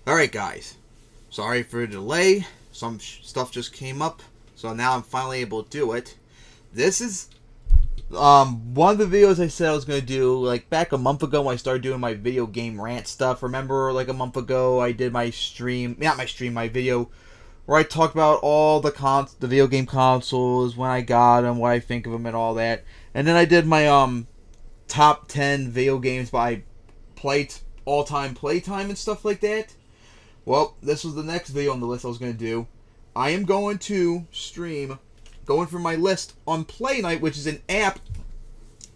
Alright guys, sorry for the delay, some stuff just came up, so now I'm finally able to do it. This is one of the videos I said I was going to do, like, back a month ago when I started doing my video game rant stuff. Remember, like, a month ago I did my stream, not my stream, my video, where I talked about all the video game consoles, when I got them, what I think of them, and all that. And then I did my, top 10 video games by all-time playtime and stuff like that. Well, this was the next video on the list I was going to do. I am going to stream, going through my list on Playnite, which is an app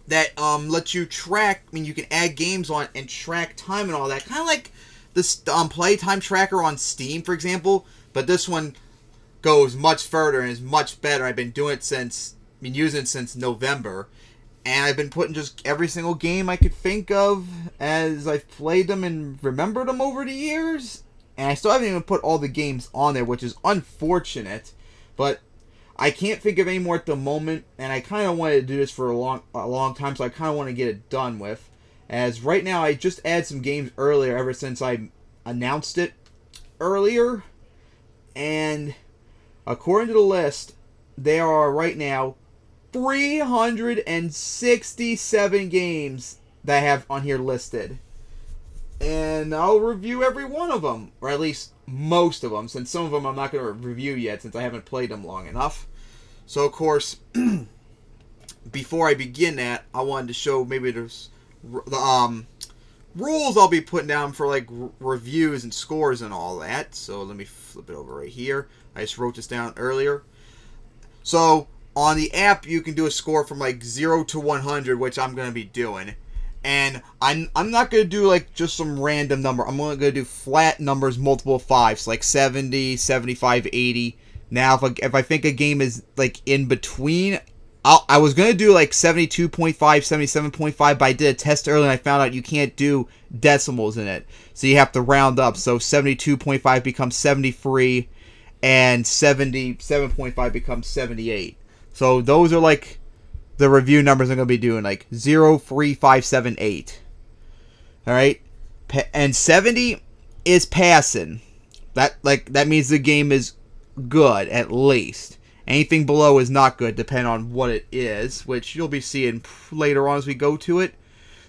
that lets you track, you can add games on and track time and all that. Kind of like this playtime tracker on Steam, for example. But this one goes much further and is much better. I've been doing it using it since November. And I've been putting just every single game I could think of as I've played them and remembered them over the years. And I still haven't even put all the games on there, which is unfortunate. But I can't think of any more at the moment. And I kind of wanted to do this for a long time, so I kind of want to get it done with. As right now, I just added some games earlier ever since I announced it earlier. And according to the list, there are right now 367 games that I have on here listed. And I'll review every one of them, or at least most of them, since some of them I'm not going to review yet since I haven't played them long enough. So, of course, before I begin that, I wanted to show maybe there's the rules I'll be putting down for, like, reviews and scores and all that. So let me flip it over right here. I just wrote this down earlier. So on the app, you can do a score from like 0 to 100, which I'm going to be doing. And I'm not going to do like just some random number. I'm only going to do flat numbers, multiple fives, like 70, 75, 80. Now, if I think a game is like in between, I was going to do like 72.5, 77.5, but I did a test earlier and I found out you can't do decimals in it. So you have to round up. So 72.5 becomes 73 and 77.5 becomes 78. So those are like the review numbers I'm going to be doing, like 0, 3, 5, 7, 8. Alright? And 70 is passing. That means the game is good, at least. Anything below is not good, depending on what it is, which you'll be seeing later on as we go to it.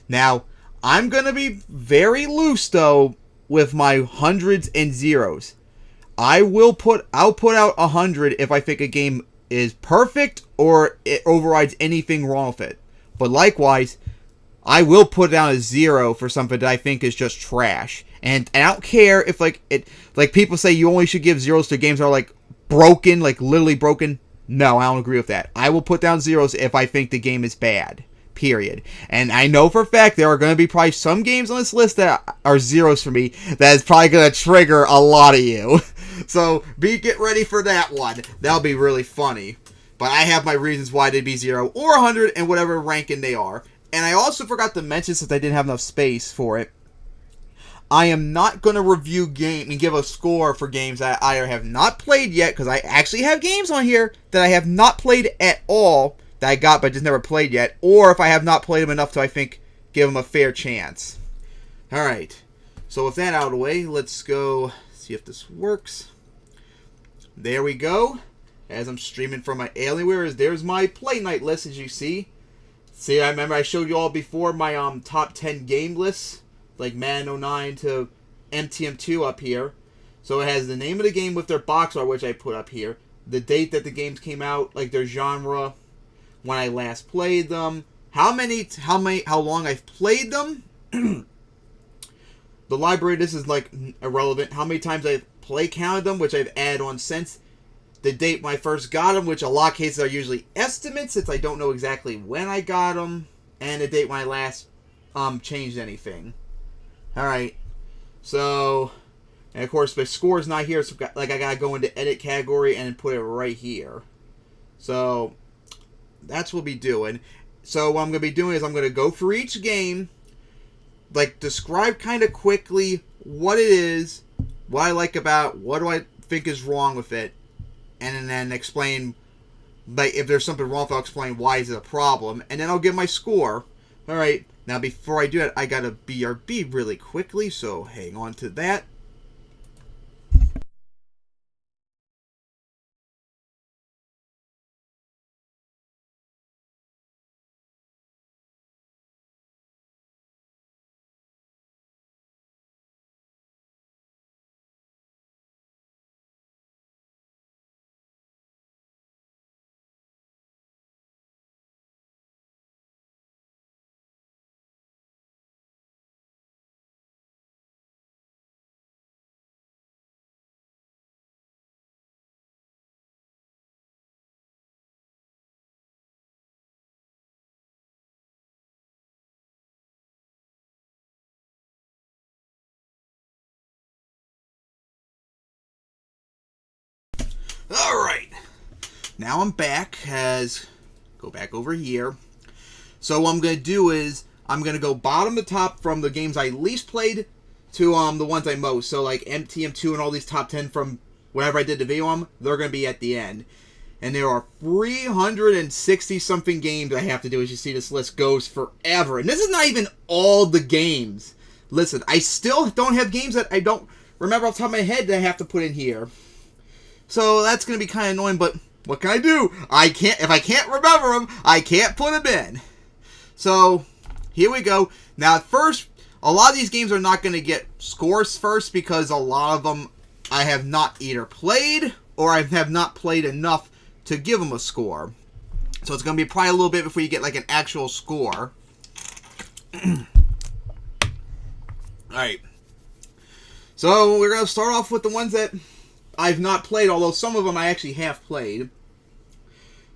Now, I'm going to be very loose, though, with my hundreds and zeros. I'll put out 100 if I think a game is perfect or it overrides anything wrong with it. But likewise, I will put down a 0 for something that I think is just trash. And I don't care if like people say you only should give zeros to games that are like broken, like literally broken. No, I don't agree with that. I will put down zeros if I think the game is bad. Period. And I know for a fact there are going to be probably some games on this list that are zeros for me that is probably going to trigger a lot of you. So get ready for that one. That'll be really funny. But I have my reasons why they'd be 0 or 100 and whatever ranking they are. And I also forgot to mention, since I didn't have enough space for it, I am not going to review game and give a score for games that I either have not played yet, because I actually have games on here that I have not played at all that I got but just never played yet, or if I have not played them enough to, I think, give them a fair chance. Alright, so with that out of the way, let's go see if this works. There we go. As I'm streaming from my Alienware, there's my Playnite list, as you see. See, I remember I showed you all before my top 10 game lists, like Man 09 to MTM2 up here. So it has the name of the game with their box art, which I put up here, the date that the games came out, like their genre, when I last played them, how long I've played them. The library, this is like irrelevant. How many times I've play counted them, which I've added on since. The date when I first got them, which a lot of cases are usually estimates since I don't know exactly when I got them, and the date when I last changed anything. Alright, so, and of course the score is not here, so like I gotta go into edit category and put it right here. So that's what we'll be doing. So what I'm gonna be doing is I'm gonna go through each game, like describe kind of quickly what it is, what I like about it, what do I think is wrong with it, and then explain, like, if there's something wrong, I'll explain why is it a problem, and then I'll give my score. Alright, Now, before I do it, I gotta BRB really quickly, so hang on to that. Alright, now I'm back, go back over here. So what I'm going to do is, I'm going to go bottom to top from the games I least played to the ones I most. So like MTM2 and all these top 10 from whenever I did the video on, they're going to be at the end. And there are 360 something games I have to do. As you see, this list goes forever. And this is not even all the games. Listen, I still don't have games that I don't remember off the top of my head that I have to put in here. So that's going to be kind of annoying, but what can I do? If I can't remember them, I can't put them in. So, here we go. Now, at first, a lot of these games are not going to get scores first because a lot of them I have not either played or I have not played enough to give them a score. So it's going to be probably a little bit before you get like an actual score. Alright. So, we're going to start off with the ones that I've not played, although some of them I actually have played.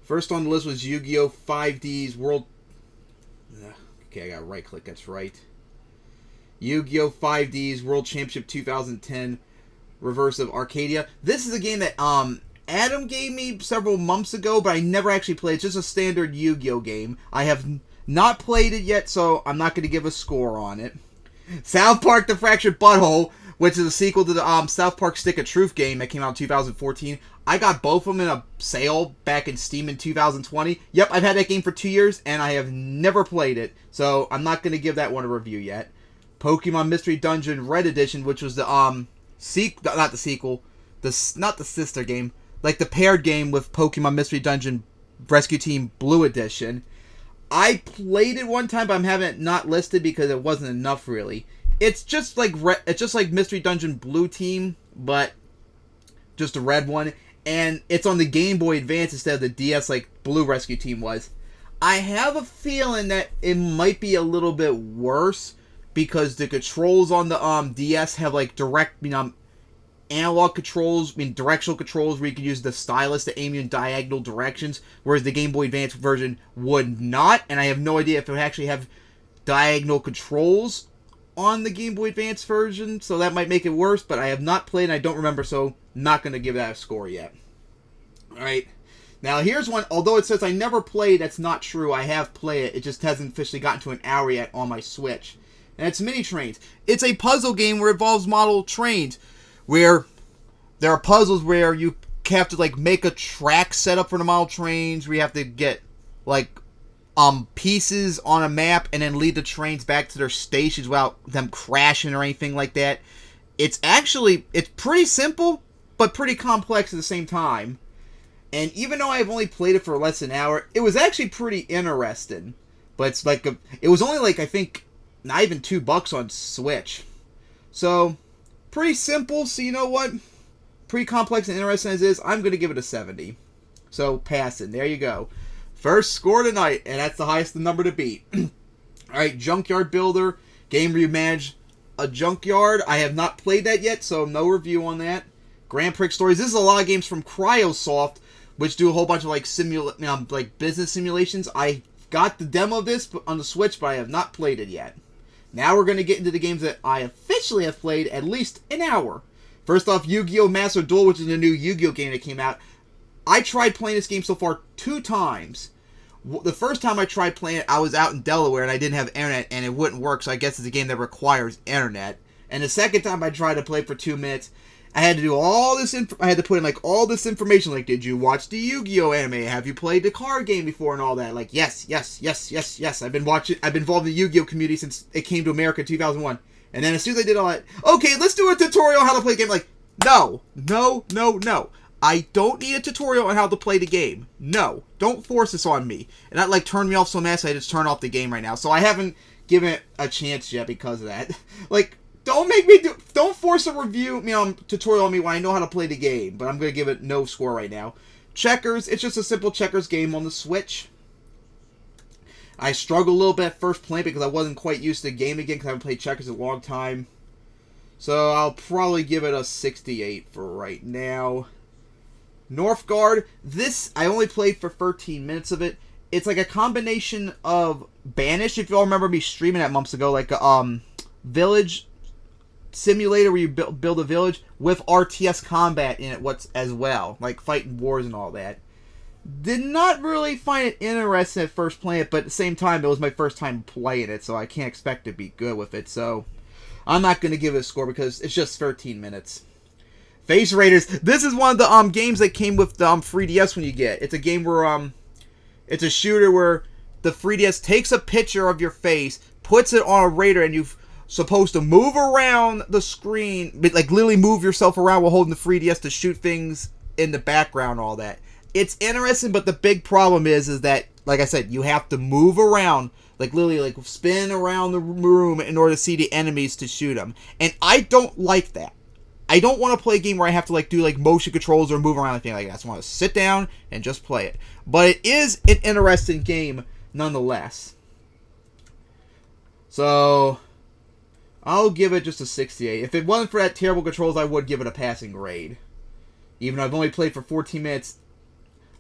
First on the list was Yu-Gi-Oh! 5D's World... Okay, I gotta right click, that's right. Yu-Gi-Oh! 5D's World Championship 2010 Reverse of Arcadia. This is a game that Adam gave me several months ago, but I never actually played. It's just a standard Yu-Gi-Oh! Game. I have not played it yet, so I'm not going to give a score on it. South Park The Fractured Butthole, which is a sequel to the South Park Stick of Truth game that came out in 2014. I got both of them in a sale back in Steam in 2020. Yep, I've had that game for 2 years, and I have never played it, so I'm not going to give that one a review yet. Pokemon Mystery Dungeon Red Edition, which was the, not the sequel, not the sister game, like the paired game with Pokemon Mystery Dungeon Rescue Team Blue Edition. I played it one time, but I'm having it not listed because it wasn't enough, really. It's just like Mystery Dungeon Blue Team, but just a red one, and it's on the Game Boy Advance instead of the DS like Blue Rescue Team was. I have a feeling that it might be a little bit worse because the controls on the DS have like direct, analog controls, directional controls where you can use the stylus to aim you in diagonal directions, whereas the Game Boy Advance version would not, and I have no idea if it would actually have diagonal controls on the Game Boy Advance version, so that might make it worse, but I have not played and I don't remember, so not going to give that a score yet. Alright, now here's one, although it says I never played, that's not true, I have played it, it just hasn't officially gotten to an hour yet on my Switch. And it's Mini Trains. It's a puzzle game where it involves model trains, where there are puzzles where you have to like make a track setup for the model trains, where you have to get like pieces on a map and then lead the trains back to their stations without them crashing or anything like that. It's pretty simple, but pretty complex at the same time. And even though I've only played it for less than an hour, it was actually pretty interesting. But it's like it was only like, I think, not even $2 on Switch. So, pretty simple, so you know what? Pretty complex and interesting as it is, I'm going to give it a 70. So, passing. There you go. First score tonight, and that's the highest number to beat. Alright, Junkyard Builder, game where you manage a junkyard. I have not played that yet, so no review on that. Grand Prix Stories. This is a lot of games from Cryosoft, which do a whole bunch of like business simulations. I got the demo of this on the Switch, but I have not played it yet. Now we're going to get into the games that I officially have played at least an hour. First off, Yu-Gi-Oh! Master Duel, which is a new Yu-Gi-Oh! Game that came out. I tried playing this game so far 2 times. The first time I tried playing it, I was out in Delaware and I didn't have internet and it wouldn't work, so I guess it's a game that requires internet. And the second time I tried to play for 2 minutes, I had to do all this. I had to put in like all this information. Like, did you watch the Yu-Gi-Oh anime? Have you played the card game before and all that? Like, yes. I've been involved in the Yu-Gi-Oh community since it came to America in 2001. And then as soon as I did all that, okay, let's do a tutorial on how to play the game. Like, no. I don't need a tutorial on how to play the game. No, don't force this on me. And that like turned me off so much I just turn off the game right now. So I haven't given it a chance yet because of that. Like. Don't force a review, tutorial on me when I know how to play the game. But I'm going to give it no score right now. Checkers, it's just a simple checkers game on the Switch. I struggled a little bit at first playing because I wasn't quite used to the game again because I haven't played checkers in a long time. So I'll probably give it a 68 for right now. Northgard, this, I only played for 13 minutes of it. It's like a combination of Banished, if you all remember me streaming that months ago, like a village simulator where you build a village with RTS combat in it as well, like fighting wars and all that. Did not really find it interesting at first playing it, but at the same time it was my first time playing it, so I can't expect to be good with it, so I'm not going to give it a score because it's just 13 minutes. Face Raiders, this is one of the games that came with the 3DS when you get. It's a game where it's a shooter where the 3DS takes a picture of your face, puts it on a raider, and you've supposed to move around the screen, like literally move yourself around while holding the 3DS to shoot things in the background, all that. It's interesting, but the big problem is that, like I said, you have to move around, like literally like spin around the room in order to see the enemies to shoot them. And I don't like that. I don't want to play a game where I have to like do like motion controls or move around or anything like that. I just want to sit down and just play it. But it is an interesting game nonetheless. So I'll give it just a 68. If it wasn't for that terrible controls, I would give it a passing grade. Even though I've only played for 14 minutes,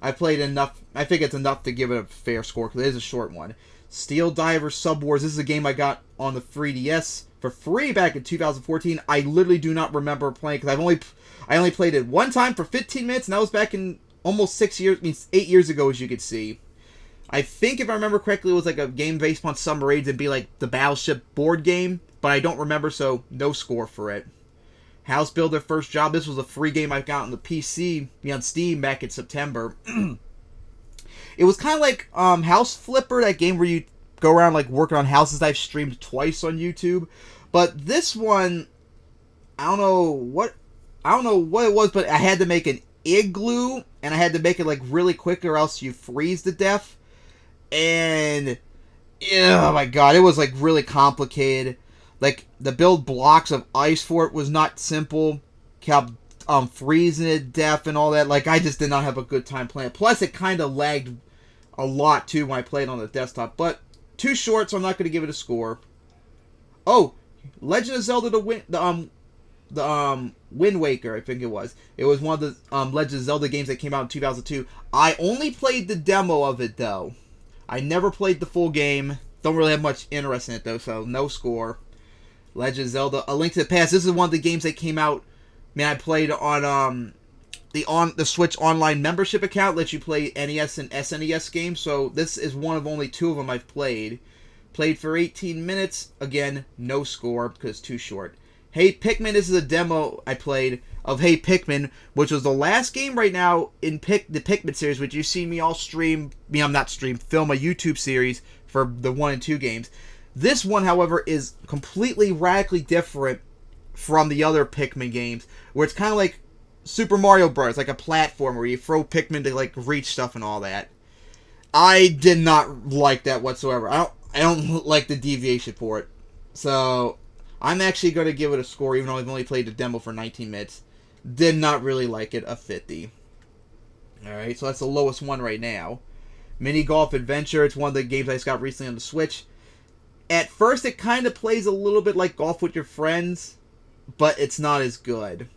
I played enough. I think it's enough to give it a fair score because it is a short one. Steel Diver Sub Wars. This is a game I got on the 3DS for free back in 2014. I literally do not remember playing because I only played it one time for 15 minutes, and that was back in almost 6 years, 8 years ago, as you could see. I think if I remember correctly, it was like a game based on submarines and be like the Battleship board game. But I don't remember, so no score for it. House Builder First Job. This was a free game I got on the PC on Steam back in September. It was kind of like House Flipper, that game where you go around like working on houses. I've streamed twice on YouTube. But this one, I don't know what it was, but I had to make an igloo, and I had to make it like really quick or else you freeze to death. And oh my god, it was like really complicated. Like, the build blocks of ice for it was not simple. Kept freezing it to death and all that. Like, I just did not have a good time playing it. Plus, it kind of lagged a lot, too, when I played on the desktop. But, too short, so I'm not going to give it a score. Oh, Legend of Zelda the Wind Waker, I think it was. It was one of the Legend of Zelda games that came out in 2002. I only played the demo of it, though. I never played the full game. Don't really have much interest in it, though, so no score. Legend of Zelda: A Link to the Past. This is one of the games that came out. I played on the Switch Online membership account. Lets you play NES and SNES games. So this is one of only 2 of them I've played. Played for 18 minutes. Again, no score because it's too short. Hey Pikmin. This is a demo I played of Hey Pikmin, which was the last game right now in the Pikmin series, which you've seen me all film a YouTube series for the 1 and 2 games. This one, however, is completely radically different from the other Pikmin games, where it's kind of like Super Mario Bros., like a platform where you throw Pikmin to like reach stuff and all that. I did not like that whatsoever. I don't like the deviation for it. So I'm actually going to give it a score, even though I've only played the demo for 19 minutes. Did not really like it, a 50. Alright, so that's the lowest one right now. Mini Golf Adventure. It's one of the games I just got recently on the Switch. At first, it kind of plays a little bit like Golf with Your Friends, but it's not as good.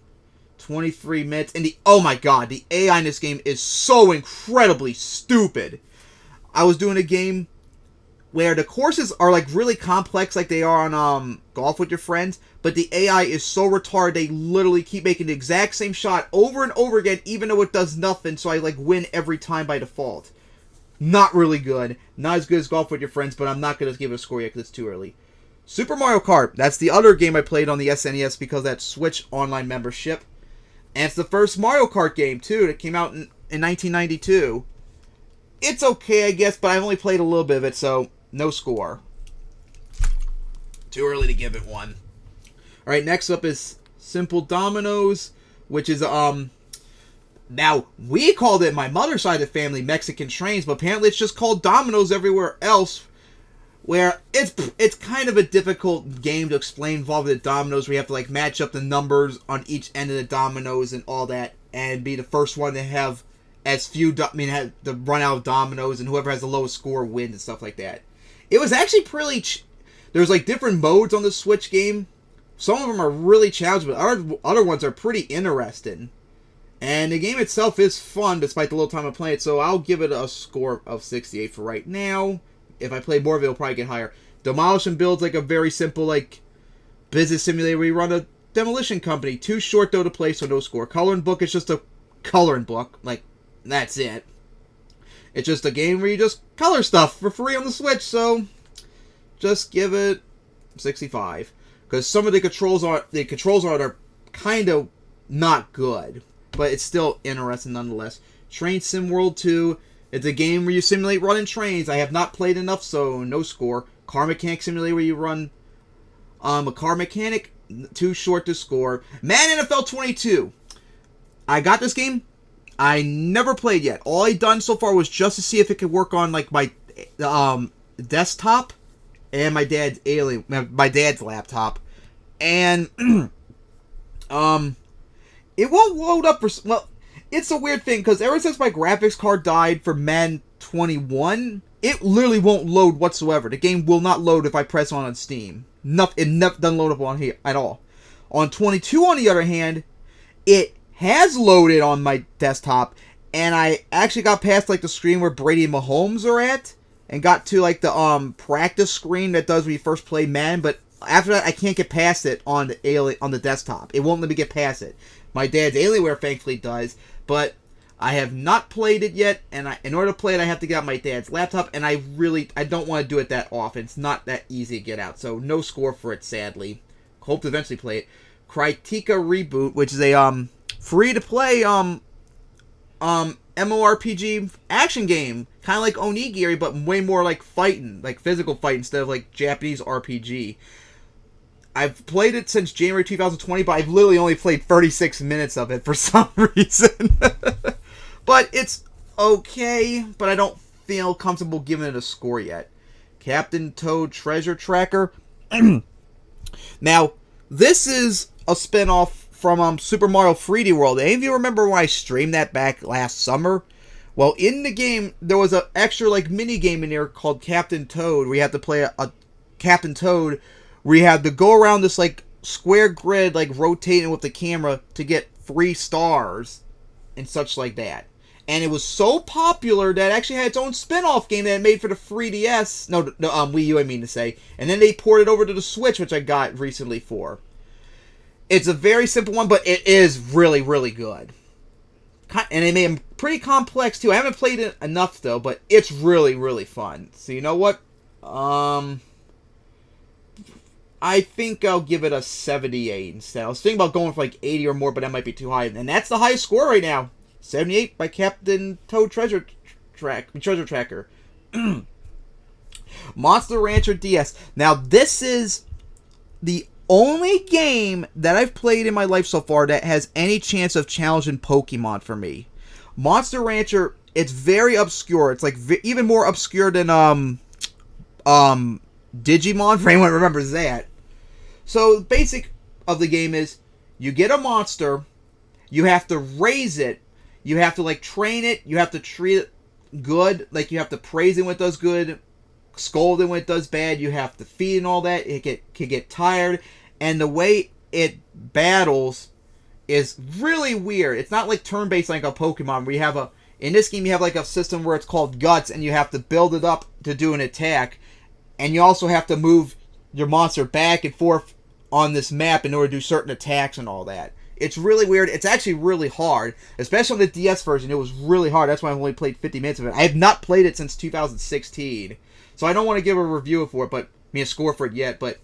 23 minutes, and oh my god, the AI in this game is so incredibly stupid. I was doing a game where the courses are like really complex, like they are on Golf with Your Friends, but the AI is so retarded they literally keep making the exact same shot over and over again, even though it does nothing. So I like win every time by default. Not really good. Not as good as Golf with Your Friends, but I'm not going to give it a score yet because it's too early. Super Mario Kart. That's the other game I played on the SNES because of that Switch Online membership. And it's the first Mario Kart game, too, that came out in 1992. It's okay, I guess, but I've only played a little bit of it, so no score. Too early to give it one. Alright, next up is Simple Dominoes, which is, now, we called it, my mother's side of the family, Mexican Trains, but apparently it's just called Dominoes everywhere else, where it's kind of a difficult game to explain involving the dominoes, where you have to, like, match up the numbers on each end of the dominoes and all that, and be the first one to have as few, have to run out of dominoes, and whoever has the lowest score wins and stuff like that. It was actually pretty, there's, like, different modes on the Switch game. Some of them are really challenging, but other ones are pretty interesting. And the game itself is fun, despite the little time I play it, so I'll give it a score of 68 for right now. If I play more of it, it'll probably get higher. Demolish and Build's like a very simple, like, business simulator where you run a demolition company. Too short, though, to play, so no score. Coloring Book is just a coloring book. Like, that's it. It's just a game where you just color stuff for free on the Switch, so just give it 65. Because some of the controls on it are kind of not good. But it's still interesting nonetheless. Train Sim World 2. It's a game where you simulate running trains. I have not played enough, so no score. Car Mechanic Simulator where you run a car mechanic. Too short to score. Madden NFL 22. I got this game. I never played yet. All I done so far was just to see if it could work on like my desktop and my dad's laptop. And it won't load up for... Well, it's a weird thing, because ever since my graphics card died for Madden 21, it literally won't load whatsoever. The game will not load if I press on Steam. It doesn't load up on here at all. On 22, on the other hand, it has loaded on my desktop, and I actually got past like the screen where Brady and Mahomes are at, and got to like the practice screen that does when you first play Madden, but after that I can't get past it on the desktop. It won't let me get past it. My dad's Alienware thankfully does, but I have not played it yet, and in order to play it, I have to get out my dad's laptop, and I don't want to do it that often. It's not that easy to get out, so no score for it, sadly. Hope to eventually play it. Krytika Reboot, which is a free-to-play MMORPG action game, kind of like Onigiri, but way more like fighting, like physical fight instead of like Japanese RPG. I've played it since January 2020, but I've literally only played 36 minutes of it for some reason. But it's okay, but I don't feel comfortable giving it a score yet. Captain Toad Treasure Tracker. Now, this is a spin-off from Super Mario 3D World. Any of you remember when I streamed that back last summer? Well, in the game, there was an extra like mini game in there called Captain Toad, where you have to play a Captain Toad, where you have to go around this like square grid, like rotating with the camera to get 3 stars and such like that. And it was so popular that it actually had its own spin-off game that it made for the 3DS. No, Wii U, I mean to say. And then they ported it over to the Switch, which I got recently for. It's a very simple one, but it is really, really good. And they made them pretty complex, too. I haven't played it enough, though, but it's really, really fun. So, you know what? I think I'll give it a 78 instead. I was thinking about going for like 80 or more, but that might be too high. And that's the highest score right now. 78 by Captain Toad Treasure Tracker. Monster Rancher DS. Now, this is the only game that I've played in my life so far that has any chance of challenging Pokemon for me. Monster Rancher, it's very obscure. It's like even more obscure than Digimon, for anyone who remembers that. So, the basic of the game is, you get a monster, you have to raise it, you have to, like, train it, you have to treat it good, like, you have to praise it when it does good, scold it when it does bad, you have to feed and all that, it can get tired, and the way it battles is really weird. It's not like turn-based like a Pokemon, where you have in this game you have, like, a system where it's called Guts, and you have to build it up to do an attack, and you also have to move your monster back and forth on this map in order to do certain attacks and all that. It's really weird. It's actually really hard, especially on the DS version. It was really hard. That's why I've only played 50 minutes of it. I have not played it since 2016, so I don't want to give a review for it, a score for it yet. But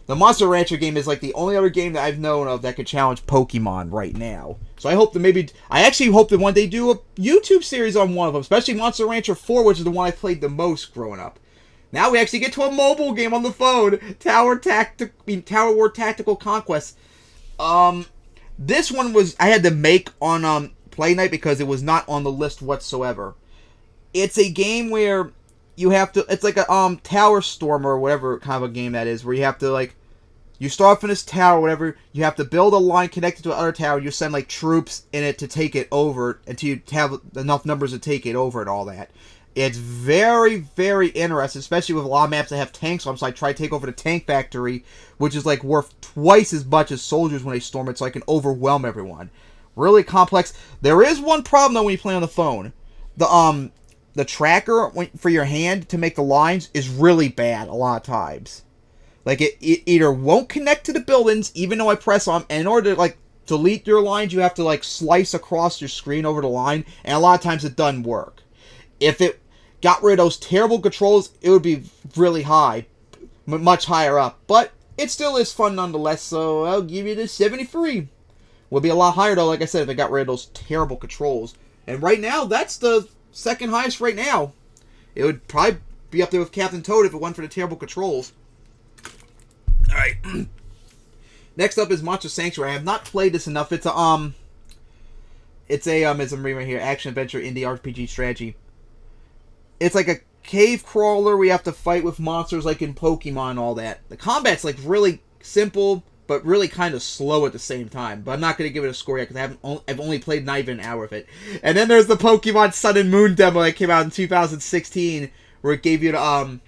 the Monster Rancher game is like the only other game that I've known of that could challenge Pokemon right now. So I actually hope that one day do a YouTube series on one of them, especially Monster Rancher 4, which is the one I played the most growing up. Now we actually get to a mobile game on the phone, Tower War Tactical Conquest. This one I had to make on Playnite because it was not on the list whatsoever. It's a game where you have to, it's like a Tower Stormer or whatever kind of a game that is, where you have to like, you start off in this tower, whatever, you have to build a line connected to another tower, you send like troops in it to take it over, until you have enough numbers to take it over and all that. It's very, very interesting, especially with a lot of maps that have tanks on them, so I try to take over the tank factory, which is like worth twice as much as soldiers when they storm it, so I can overwhelm everyone. Really complex. There is one problem though when you play on the phone. The tracker for your hand to make the lines is really bad a lot of times. Like, it either won't connect to the buildings, even though I press on, and in order to, like, delete your lines, you have to, like, slice across your screen over the line, and a lot of times it doesn't work. If it got rid of those terrible controls, it would be really high, much higher up. But it still is fun nonetheless, so I'll give you this 73. Would be a lot higher, though, like I said, if it got rid of those terrible controls. And right now, that's the second highest right now. It would probably be up there with Captain Toad if it wasn't for the terrible controls. Alright. Next up is Monster Sanctuary. I have not played this enough. It's a as I'm reading right here, action adventure indie RPG strategy. It's like a cave crawler where you have to fight with monsters like in Pokemon and all that. The combat's like really simple, but really kind of slow at the same time. But I'm not going to give it a score yet because I've only played not even an hour of it. And then there's the Pokemon Sun and Moon demo that came out in 2016 where it gave you the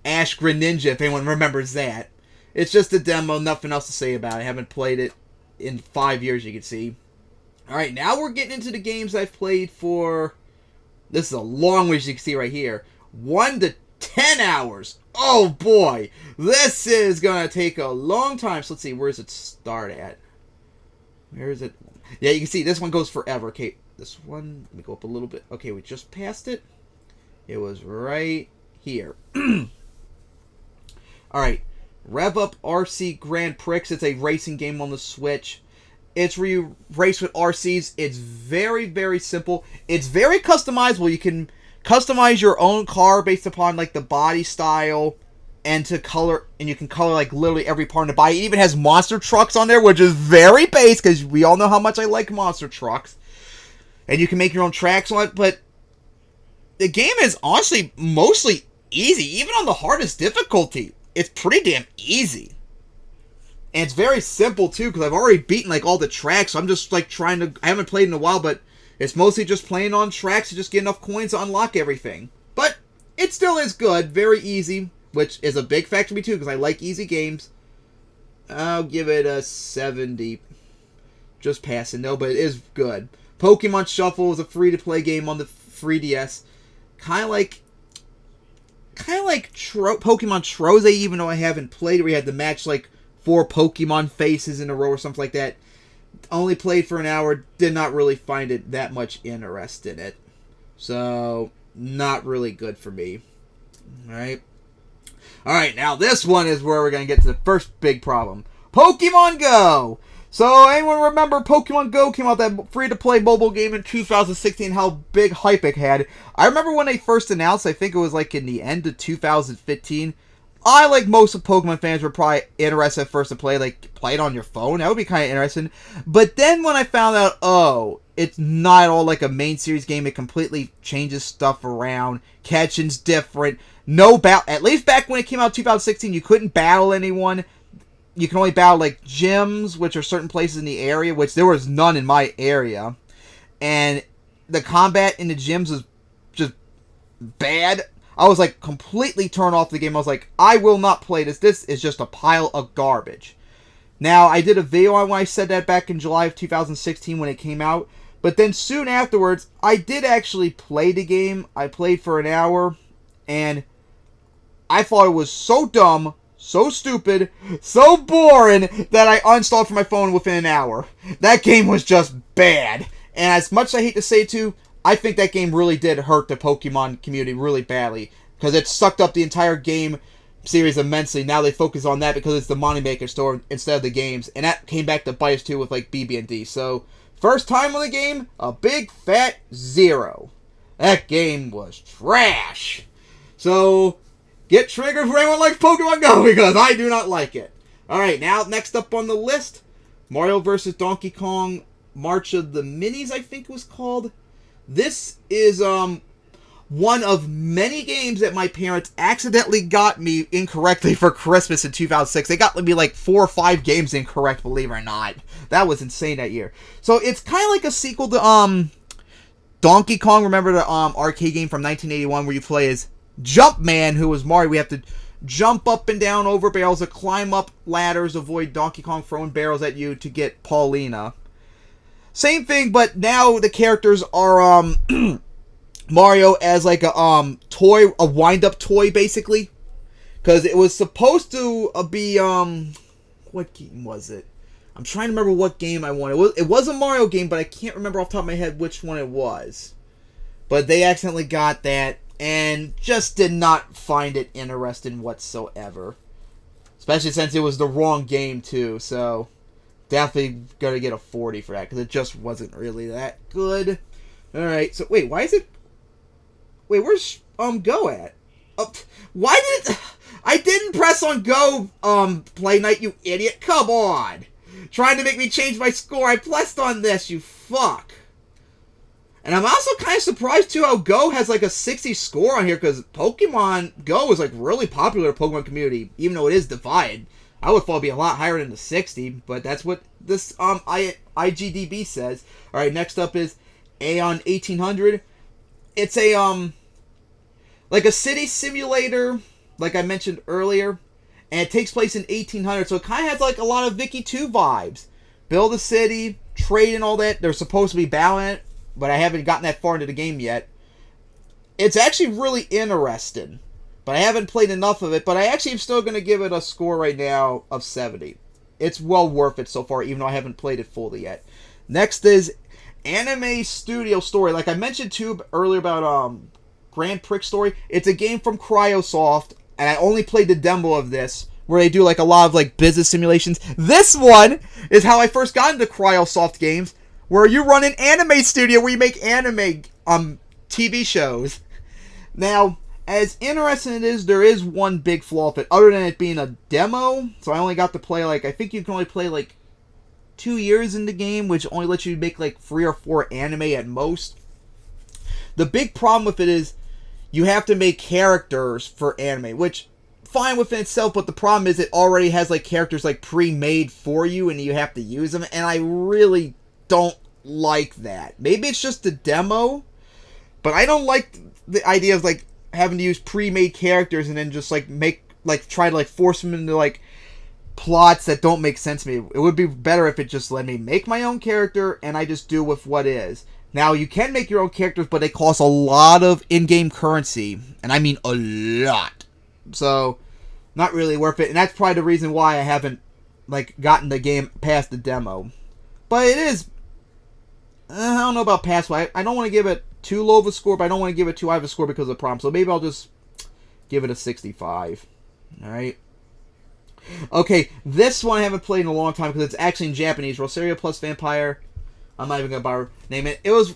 Ash Greninja, if anyone remembers that. It's just a demo, nothing else to say about it. I haven't played it in 5 years, you can see. Alright, now we're getting into the games I've played for... This is a long way, as you can see right here. 1 to 10 hours. Oh boy! This is going to take a long time. So let's see, where does it start at? Where is it? Yeah, you can see this one goes forever. Okay, this one, let me go up a little bit. Okay, we just passed it. It was right here. Alright. Rev Up RC Grand Prix. It's a racing game on the Switch. It's where you race with RCs. It's very, very simple. It's very customizable. You can customize your own car based upon like the body style and you can color like literally every part in the body. It even has monster trucks on there, which is very base because we all know how much I like monster trucks. And you can make your own tracks on it, but the game is honestly mostly easy, even on the hardest difficulty. It's pretty damn easy. And it's very simple, too, because I've already beaten, like, all the tracks. So I'm just, like, I haven't played in a while, but it's mostly just playing on tracks to just get enough coins to unlock everything. But it still is good. Very easy, which is a big factor to me, too, because I like easy games. I'll give it a 70. Just passing, though, but it is good. Pokemon Shuffle is a free-to-play game on the 3DS. Kind of like Pokemon Troze, even though I haven't played it, where you had to match like 4 Pokemon faces in a row or something like that. Only played for an hour, did not really find it that much interest in it. So, not really good for me. Alright. Alright, now this one is where we're going to get to the first big problem. Pokemon Go! So, anyone remember Pokemon Go came out, that free-to-play mobile game in 2016, how big hype it had? I remember when they first announced, I think it was like in the end of 2015. I, like most of Pokemon fans, were probably interested at first to play it on your phone. That would be kind of interesting. But then when I found out, oh, it's not at all like a main series game. It completely changes stuff around. Catching's different. No battle. At least back when it came out in 2016, you couldn't battle anyone. You can only battle, like, gyms, which are certain places in the area, which there was none in my area. And the combat in the gyms was just bad. I was, like, completely turned off the game. I was like, I will not play this. This is just a pile of garbage. Now, I did a video on when I said that back in July of 2016 when it came out. But then soon afterwards, I did actually play the game. I played for an hour. And I thought it was so dumb, so stupid, so boring, that I uninstalled from my phone within an hour. That game was just bad. And as much as I hate to say it too, I think that game really did hurt the Pokemon community really badly. Because it sucked up the entire game. series immensely. Now they focus on that because it's the moneymaker store instead of the games. And that came back to bite us too with like BB&D. So, first time on the game, a big fat 0. That game was trash. So, get triggered for anyone likes Pokemon Go because I do not like it. Alright, now next up on the list, Mario vs. Donkey Kong March of the Minis, I think it was called. This is one of many games that my parents accidentally got me incorrectly for Christmas in 2006. They got me like 4 or 5 games incorrect, believe it or not. That was insane that year. So it's kind of like a sequel to Donkey Kong. Remember the arcade game from 1981 where you play as Jumpman, who was Mario. We have to jump up and down over barrels, or climb up ladders, avoid Donkey Kong throwing barrels at you to get Paulina. Same thing, but now the characters are Mario as like a toy, a wind-up toy, basically. Because it was supposed to be, what game was it? I'm trying to remember what game I wanted. It was a Mario game, but I can't remember off the top of my head which one it was. But they accidentally got that, and just did not find it interesting whatsoever. Especially since it was the wrong game, too, so definitely gonna get a 40 for that, because it just wasn't really that good. Alright, so wait, why is it... Wait, where's Go at? Why did I didn't press on Go, Playnite, you idiot. Come on. Trying to make me change my score. I pressed on this, you fuck. And I'm also kind of surprised, too, how Go has, like, a 60 score on here, because Pokemon Go is, like, really popular in the Pokemon community, even though it is divided. I would thought it'd be a lot higher than the 60, but that's what this, IGDB says. Alright, next up is Aeon 1800. It's a, like a city simulator, like I mentioned earlier, and it takes place in 1800, so it kind of has like a lot of Vicky 2 vibes. Build a city, trade and all that. They're supposed to be battling it, but I haven't gotten that far into the game yet. It's actually really interesting, but I haven't played enough of it, but I actually am still going to give it a score right now of 70. It's well worth it so far, even though I haven't played it fully yet. Next is Anime Studio Story. Like I mentioned too earlier about Grand Prix Story, it's a game from Cryosoft, and I only played the demo of this, where they do like a lot of like business simulations. This one is how I first got into Cryosoft games, where you run an anime studio where you make anime TV shows. Now, as interesting as it is, there is one big flaw of it, other than it being a demo. So I only got to play like, I think you can only play like 2 years in the game, which only lets you make like 3 or 4 anime at most. The big problem with it is you have to make characters for anime, which fine within itself, but the problem is it already has like characters like pre-made for you and you have to use them, and I really don't like that. Maybe it's just a demo, but I don't like the idea of like having to use pre-made characters and then just like try to like force them into like plots that don't make sense to me. It would be better if it just let me make my own character and I just do with what is. Now, you can make your own characters, but they cost a lot of in-game currency, and I mean a lot. So, not really worth it, and that's probably the reason why I haven't like gotten the game past the demo. But it is, I don't know about past, I don't want to give it too low of a score, but I don't want to give it too high of a score because of the problem. So maybe I'll just give it a 65. Alright. Okay, this one I haven't played in a long time because it's actually in Japanese. Rosario plus Vampire. I'm not even going to bother name it. It was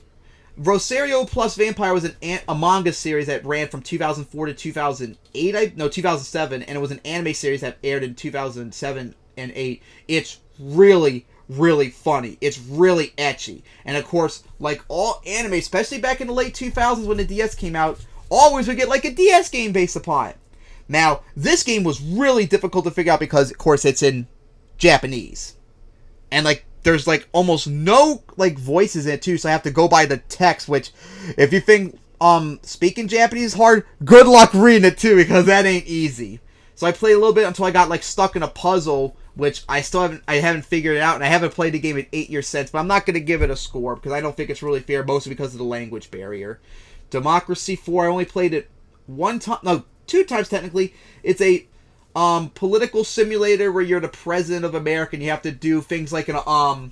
Rosario plus Vampire was a manga series that ran from 2004 to 2008. 2007, and it was an anime series that aired in 2007 and 8. It's really, really funny. It's really ecchi. And of course, like all anime, especially back in the late 2000s when the DS came out, always would get like a DS game based upon it. Now, this game was really difficult to figure out because, of course, it's in Japanese. And, like, there's, like, almost no, like, voices in it, too, so I have to go by the text, which, if you think, speaking Japanese is hard, good luck reading it, too, because that ain't easy. So I played a little bit until I got, like, stuck in a puzzle, which I haven't figured it out, and I haven't played the game in 8 years since, but I'm not going to give it a score, because I don't think it's really fair, mostly because of the language barrier. Democracy 4, I only played it 2 times technically. It's a political simulator where you're the president of America and you have to do things like an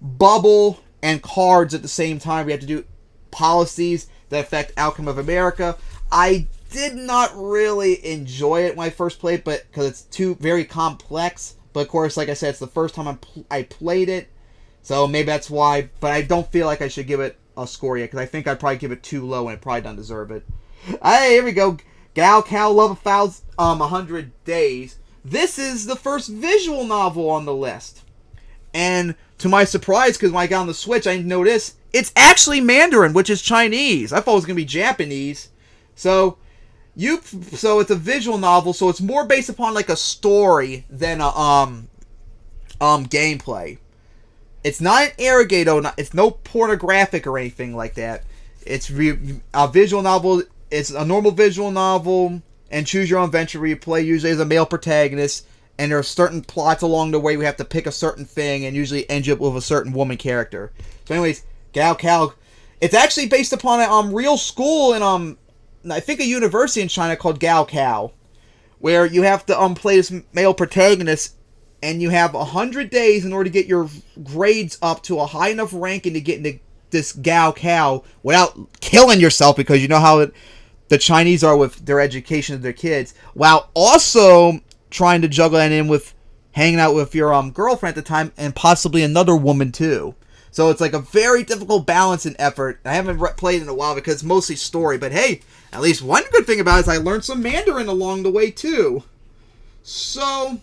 bubble and cards at the same time. We have to do policies that affect outcome of America. I did not really enjoy it when I first played, but because it's too very complex. But of course, like I said, it's the first time I played it, so maybe that's why. But I don't feel like I should give it a score yet, because I think I'd probably give it too low, and it probably doesn't deserve it. Hey, here we go. Gal Cow Love 100 Days. This is the first visual novel on the list, and to my surprise, because when I got on the Switch, I didn't know this. It's actually Mandarin, which is Chinese. I thought it was gonna be Japanese. So it's a visual novel, so it's more based upon like a story than a gameplay. It's not an Arigato, it's no pornographic or anything like that. It's a visual novel. It's a normal visual novel, and choose your own adventure where you play usually as a male protagonist, and there are certain plots along the way we have to pick a certain thing, and usually end up with a certain woman character. So anyways, Gal Cow. It's actually based upon a real school in I think a university in China called Gal Cow, where you have to play this male protagonist, and you have 100 days in order to get your grades up to a high enough ranking to get into this Gal Cow without killing yourself, because you know how the Chinese are with their education of their kids, while also trying to juggle that in with hanging out with your girlfriend at the time and possibly another woman too. So it's like a very difficult balance and effort. I haven't played in a while because it's mostly story, but hey, at least one good thing about it is I learned some Mandarin along the way too. So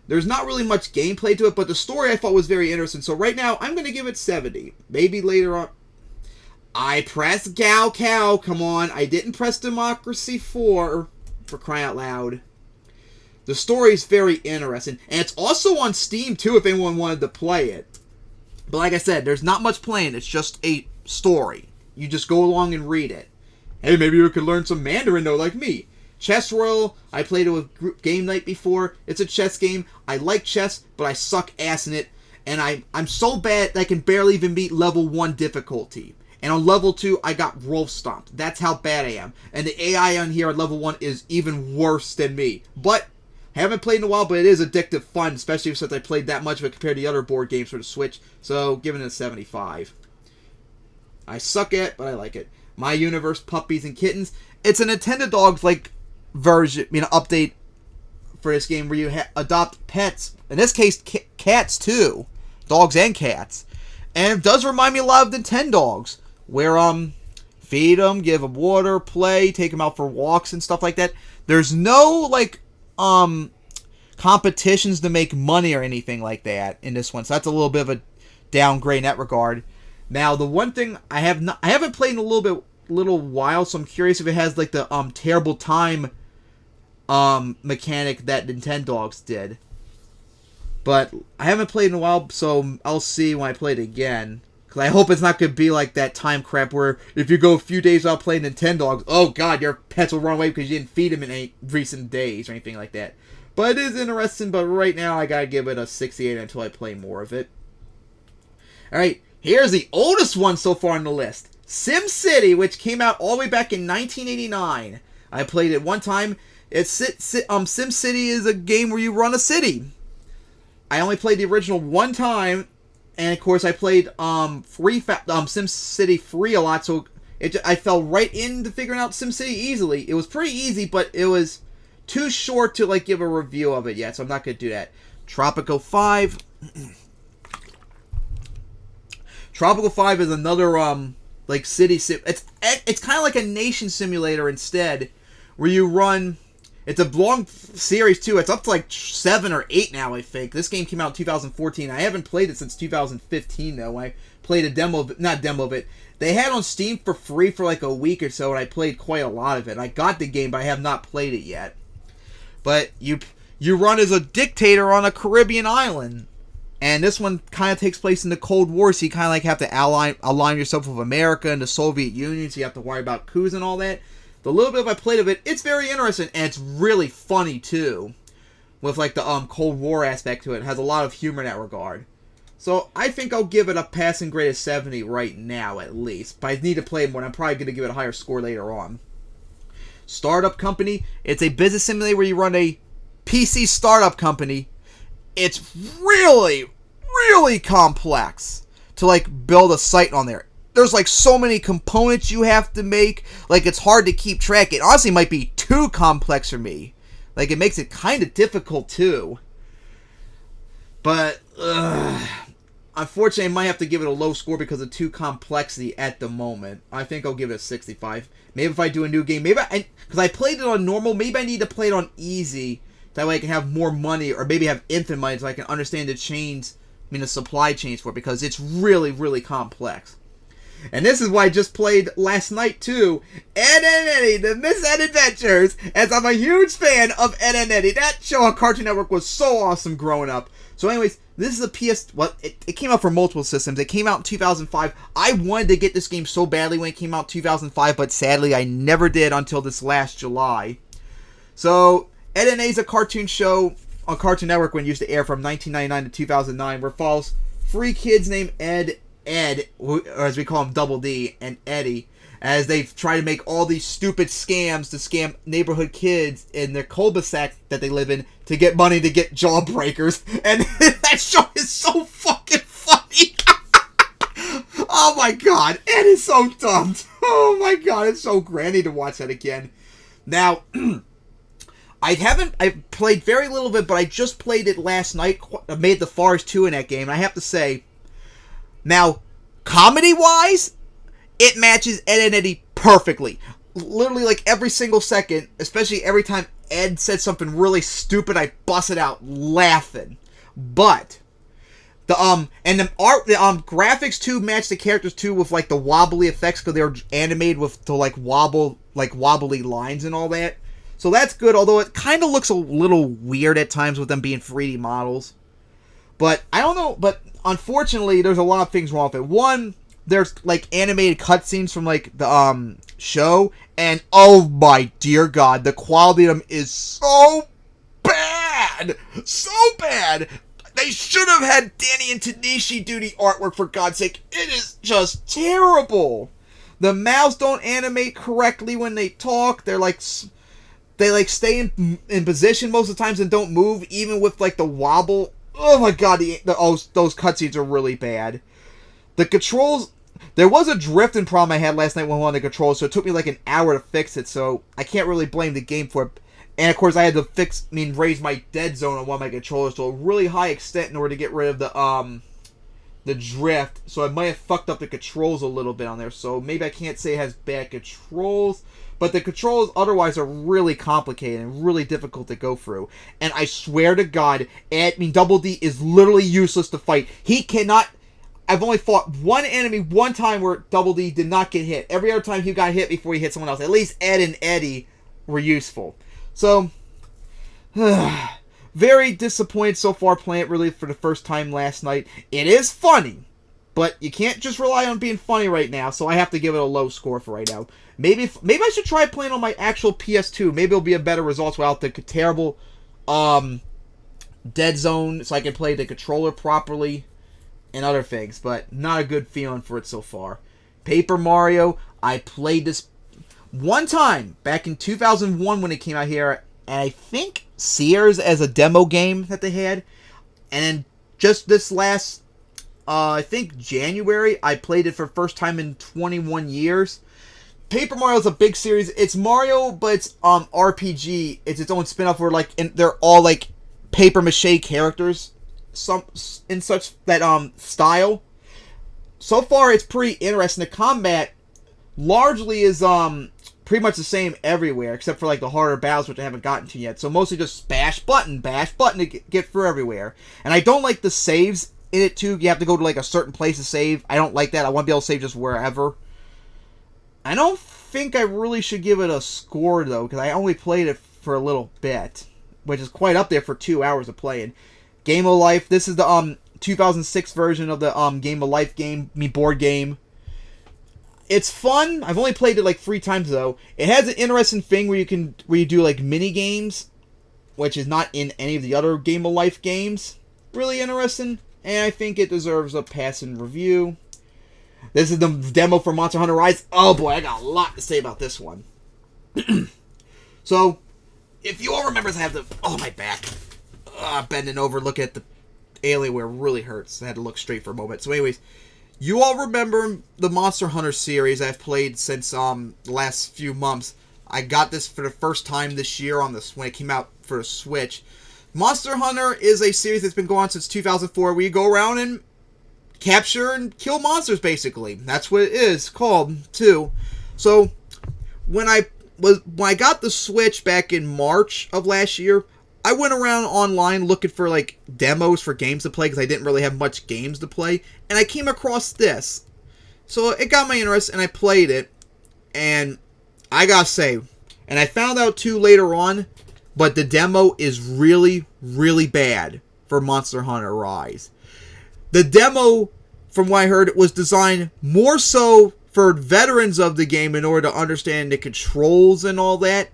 there's not really much gameplay to it, but the story I thought was very interesting. So right now I'm going to give it 70. Maybe later on. I pressed Gal Cow. Come on. I didn't press Democracy 4 for crying out loud. The story is very interesting, and it's also on Steam too if anyone wanted to play it. But like I said, there's not much playing. It's just a story. You just go along and read it. Hey, maybe you could learn some Mandarin though, like me. Chess Royale, I played it with Group Game Night before. It's a chess game. I like chess, but I suck ass in it. And I'm so bad that I can barely even beat level 1 difficulty. And on level 2, I got roll stomped. That's how bad I am. And the AI on here on level 1 is even worse than me. But I haven't played in a while, but it is addictive fun, especially since I played that much of it compared to the other board games for the Switch. So, giving it a 75. I suck at it, but I like it. My Universe, Puppies, and Kittens. It's a Nintendo Dogs, version, update for this game where you adopt pets. In this case, cats, too. Dogs and cats. And it does remind me a lot of Nintendogs, where, feed them, give them water, play, take them out for walks and stuff like that. There's no, competitions to make money or anything like that in this one, so that's a little bit of a downgrade in that regard. Now, the one thing I haven't played in a little while, so I'm curious if it has the terrible time mechanic that Nintendogs did. But I haven't played in a while, so I'll see when I play it again. Because I hope it's not going to be like that time crap where if you go a few days without playing Nintendogs, oh god, your pets will run away because you didn't feed them in any recent days or anything like that. But it is interesting, but right now I gotta give it a 68 until I play more of it. Alright, here's the oldest one so far on the list. Simcity, which came out all the way back in 1989. I played it one time. Simcity is a game where you run a city. I only played the original one time, and of course I played SimCity Free a lot, so I fell right into figuring out SimCity easily. It was pretty easy, but it was too short to give a review of it yet, so I'm not going to do that. Tropico 5. Tropico 5 is another city sim. It's kind of like a nation simulator instead, where you run. It's a long series too. It's up to 7 or 8 now, I think. This game came out in 2014. I haven't played it since 2015 though. I played a demo of it, not demo of it. They had it on Steam for free for a week or so, and I played quite a lot of it. I got the game, but I have not played it yet. But you run as a dictator on a Caribbean island. And this one kind of takes place in the Cold War, so you kind of have to align yourself with America and the Soviet Union, so you have to worry about coups and all that. The little bit I played of it, it's very interesting, and it's really funny too, with the Cold War aspect to it. It has a lot of humor in that regard. So I think I'll give it a passing grade of 70 right now, at least. But I need to play more, and I'm probably going to give it a higher score later on. Startup Company, it's a business simulator where you run a PC startup company. It's really, really complex to build a site on there. there's like so many components you have to make. Like, it's hard to keep track. It honestly might be too complex for me. Like, it makes it kind of difficult too. But, unfortunately, I might have to give it a low score because of too complexity at the moment. I think I'll give it a 65. Maybe if I do a new game, because I played it on normal, maybe I need to play it on easy. That way I can have more money, or maybe have infinite money so I can understand the supply chains for it, because it's really, really complex. And this is why I just played last night too, Ed and Eddie, The Misadventures, as I'm a huge fan of Ed and Eddie. That show on Cartoon Network was so awesome growing up. So anyways, this is a it came out for multiple systems. It came out in 2005. I wanted to get this game so badly when it came out in 2005, but sadly I never did until this last July. So, Ed and Eddie's a cartoon show on Cartoon Network when it used to air from 1999 to 2009, where it follows three kids named Ed, or as we call him, Double D, and Eddie, as they try to make all these stupid scams to scam neighborhood kids in their cul-de-sac that they live in to get money to get jawbreakers. And that show is so fucking funny. Oh my god, Ed is so dumb. Oh my god, it's so great. I need to watch that again. Now, I've played very little of it, but I just played it last night. I made the Forest 2 in that game, and I have to say, now, comedy-wise, it matches Ed and Eddie perfectly. Literally, like, every single second, especially every time Ed said something really stupid, I busted out laughing. But the graphics too match the characters too, with like the wobbly effects, because they were animated with the wobbly lines and all that. So that's good, although it kind of looks a little weird at times with them being 3D models. But I don't know, but unfortunately there's a lot of things wrong with it. One, there's like animated cutscenes from like the show, and oh my dear god, the quality of them is so bad! So bad! They should have had Danny and Tanishi do the artwork, for God's sake. It is just terrible. The mouths don't animate correctly when they talk. They stay in position most of the times and don't move, even with like the wobble. Oh my god, those cutscenes are really bad. The controls, there was a drifting problem I had last night with one of the controls, so it took me like an hour to fix it, so I can't really blame the game for it. And of course I had to raise my dead zone on one of my controllers to a really high extent in order to get rid of the drift, so I might have fucked up the controls a little bit on there, so maybe I can't say it has bad controls. But the controls otherwise are really complicated and really difficult to go through. And I swear to God, Double D is literally useless to fight. He cannot... I've only fought one enemy one time where Double D did not get hit. Every other time he got hit before he hit someone else. At least Ed and Eddie were useful. So, very disappointed so far playing it really for the first time last night. It is funny, but you can't just rely on being funny right now, so I have to give it a low score for right now. Maybe I should try playing on my actual PS2. Maybe it'll be a better result without the terrible dead zone, so I can play the controller properly and other things. But not a good feeling for it so far. Paper Mario, I played this one time back in 2001 when it came out here, and I think Sears as a demo game that they had. And then just this last, I think January, I played it for the first time in 21 years. Paper Mario is a big series. It's Mario, but it's RPG. It's its own spin-off where they're all like paper mache characters, some in such that style. So far, it's pretty interesting. The combat largely is pretty much the same everywhere, except for like the harder battles, which I haven't gotten to yet. So mostly just bash button to get through everywhere. And I don't like the saves in it too. You have to go to like a certain place to save. I don't like that. I want to be able to save just wherever. I don't think I really should give it a score, though, because I only played it for a little bit, which is quite up there for 2 hours of playing. Game of Life, this is the 2006 version of the Game of Life board game. It's fun. I've only played it like 3 times, though. It has an interesting thing where you do like mini games, which is not in any of the other Game of Life games. Really interesting, and I think it deserves a passing review. This is the demo for Monster Hunter Rise. Oh boy, I got a lot to say about this one. So, if you all remember, I have my back. Bending over, looking at the Alienware really hurts. I had to look straight for a moment. So anyways, You all remember the Monster Hunter series I've played since the last few months. I got this for the first time this year when it came out for the Switch. Monster Hunter is a series that's been going on since 2004 where you go around and capture and kill monsters, basically. That's what it is called, too. So, when I got the Switch back in March of last year, I went around online looking for, like, demos for games to play because I didn't really have much games to play, and I came across this. So, it got my interest, and I played it, and I gotta say, and I found out, too, later on, but the demo is really, really bad for Monster Hunter Rise. The demo, from what I heard, was designed more so for veterans of the game in order to understand the controls and all that.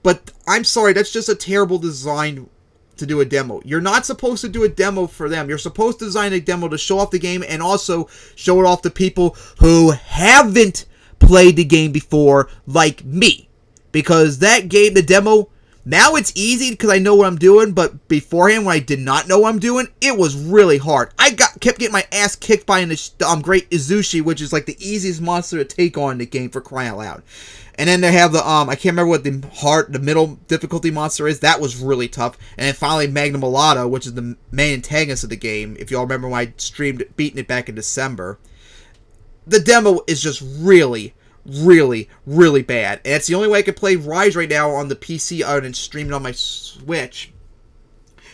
But I'm sorry, that's just a terrible design to do a demo. You're not supposed to do a demo for them. You're supposed to design a demo to show off the game and also show it off to people who haven't played the game before, like me. Because that game, the demo, now it's easy because I know what I'm doing, but beforehand when I did not know what I'm doing, it was really hard. I kept getting my ass kicked by the great Izushi, which is like the easiest monster to take on in the game, for crying out loud. And then they have the, I can't remember what the middle difficulty monster is. That was really tough. And then finally Magnum Alata, which is the main antagonist of the game. If y'all remember when I streamed beating it back in December. The demo is just really, really, really bad. And it's the only way I can play Rise right now on the PC other than streaming on my Switch.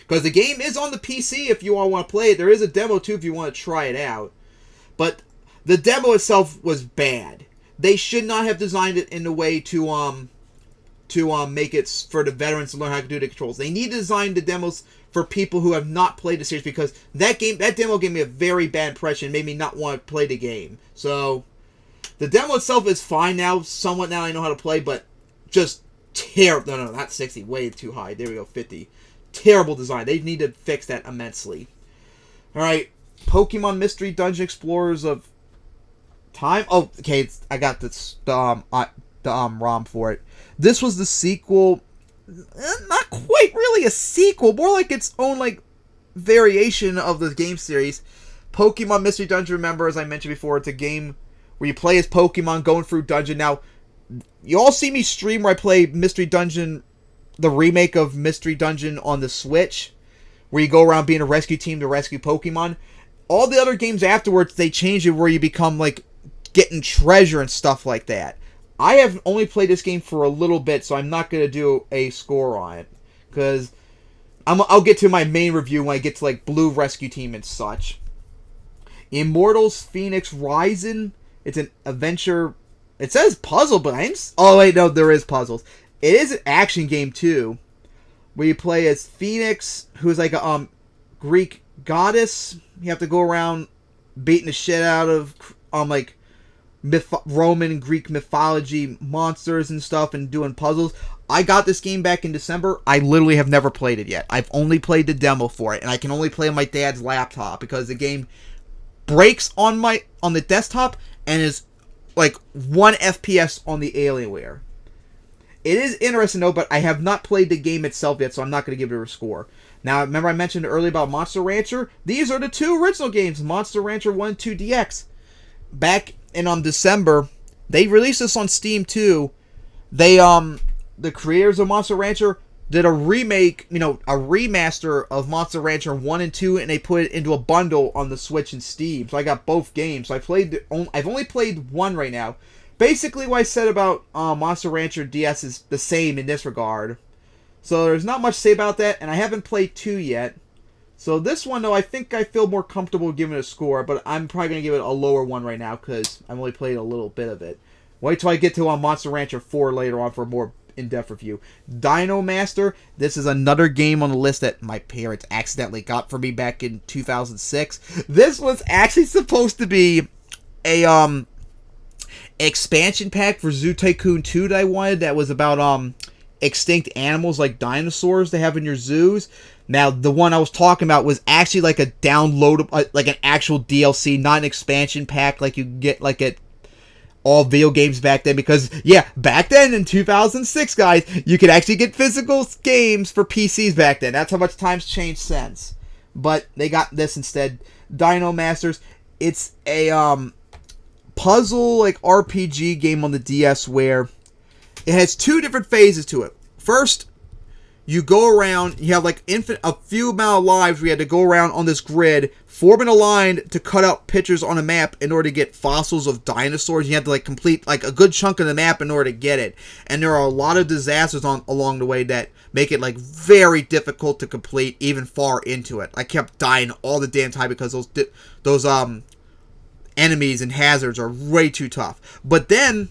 Because the game is on the PC if you all want to play it. There is a demo too if you want to try it out. But the demo itself was bad. They should not have designed it in a way to make it for the veterans to learn how to do the controls. They need to design the demos for people who have not played the series, because that demo gave me a very bad impression, made me not want to play the game. So the demo itself is fine now, somewhat now I know how to play, but just terrible. No, not 60, way too high. There we go, 50. Terrible design. They need to fix that immensely. Alright, Pokemon Mystery Dungeon Explorers of Time. Oh, okay, I got the ROM for it. This was the sequel. Not quite really a sequel, more like its own like variation of the game series. Pokemon Mystery Dungeon, remember, as I mentioned before, it's a game where you play as Pokemon going through dungeon. Now, you all see me stream where I play Mystery Dungeon, the remake of Mystery Dungeon on the Switch, where you go around being a rescue team to rescue Pokemon. All the other games afterwards, they change it where you become like getting treasure and stuff like that. I have only played this game for a little bit, so I'm not going to do a score on it. Because I'll get to my main review when I get to like Blue Rescue Team and such. Immortals Phoenix Rising. It's an adventure. It says puzzle, but oh wait, no, there is puzzles. It is an action game too, where you play as Phoenix, who's like a Greek goddess. You have to go around beating the shit out of like Roman Greek mythology monsters and stuff and doing puzzles. I got this game back in December. I literally have never played it yet. I've only played the demo for it, and I can only play on my dad's laptop because the game breaks on the desktop and is like 1 FPS on the Alienware. It is interesting though, but I have not played the game itself yet, so I'm not going to give it a score. Now, remember I mentioned earlier about Monster Rancher? These are the two original games, Monster Rancher 1 and 2 DX. Back in December, they released this on Steam too. They the creators of Monster Rancher did a remake, a remaster of Monster Rancher 1 and 2, and they put it into a bundle on the Switch and Steam. So I got both games. So I've only played one right now. Basically, what I said about Monster Rancher DS is the same in this regard. So there's not much to say about that, and I haven't played 2 yet. So this one, though, I think I feel more comfortable giving it a score, but I'm probably going to give it a lower one right now because I've only played a little bit of it. Wait till I get to Monster Rancher 4 later on for a more in-depth review. Dino Master, this is another game on the list that my parents accidentally got for me back in 2006. This was actually supposed to be a expansion pack for Zoo Tycoon 2 that I wanted that was about extinct animals like dinosaurs they have in your zoos. Now, the one I was talking about was actually like a downloadable, like an actual DLC, not an expansion pack like you get like at all video games back then. Because, yeah, back then in 2006, guys, you could actually get physical games for PCs back then. That's how much time's changed since. But they got this instead. Dino Masters. It's a puzzle like RPG game on the DS where it has two different phases to it. First, you go around, you have like a few amount of lives. We had to go around on this grid, form in a line to cut out pictures on a map in order to get fossils of dinosaurs. You have to like complete like a good chunk of the map in order to get it. And there are a lot of disasters along the way that make it like very difficult to complete even far into it. I kept dying all the damn time because those enemies and hazards are way too tough. But then,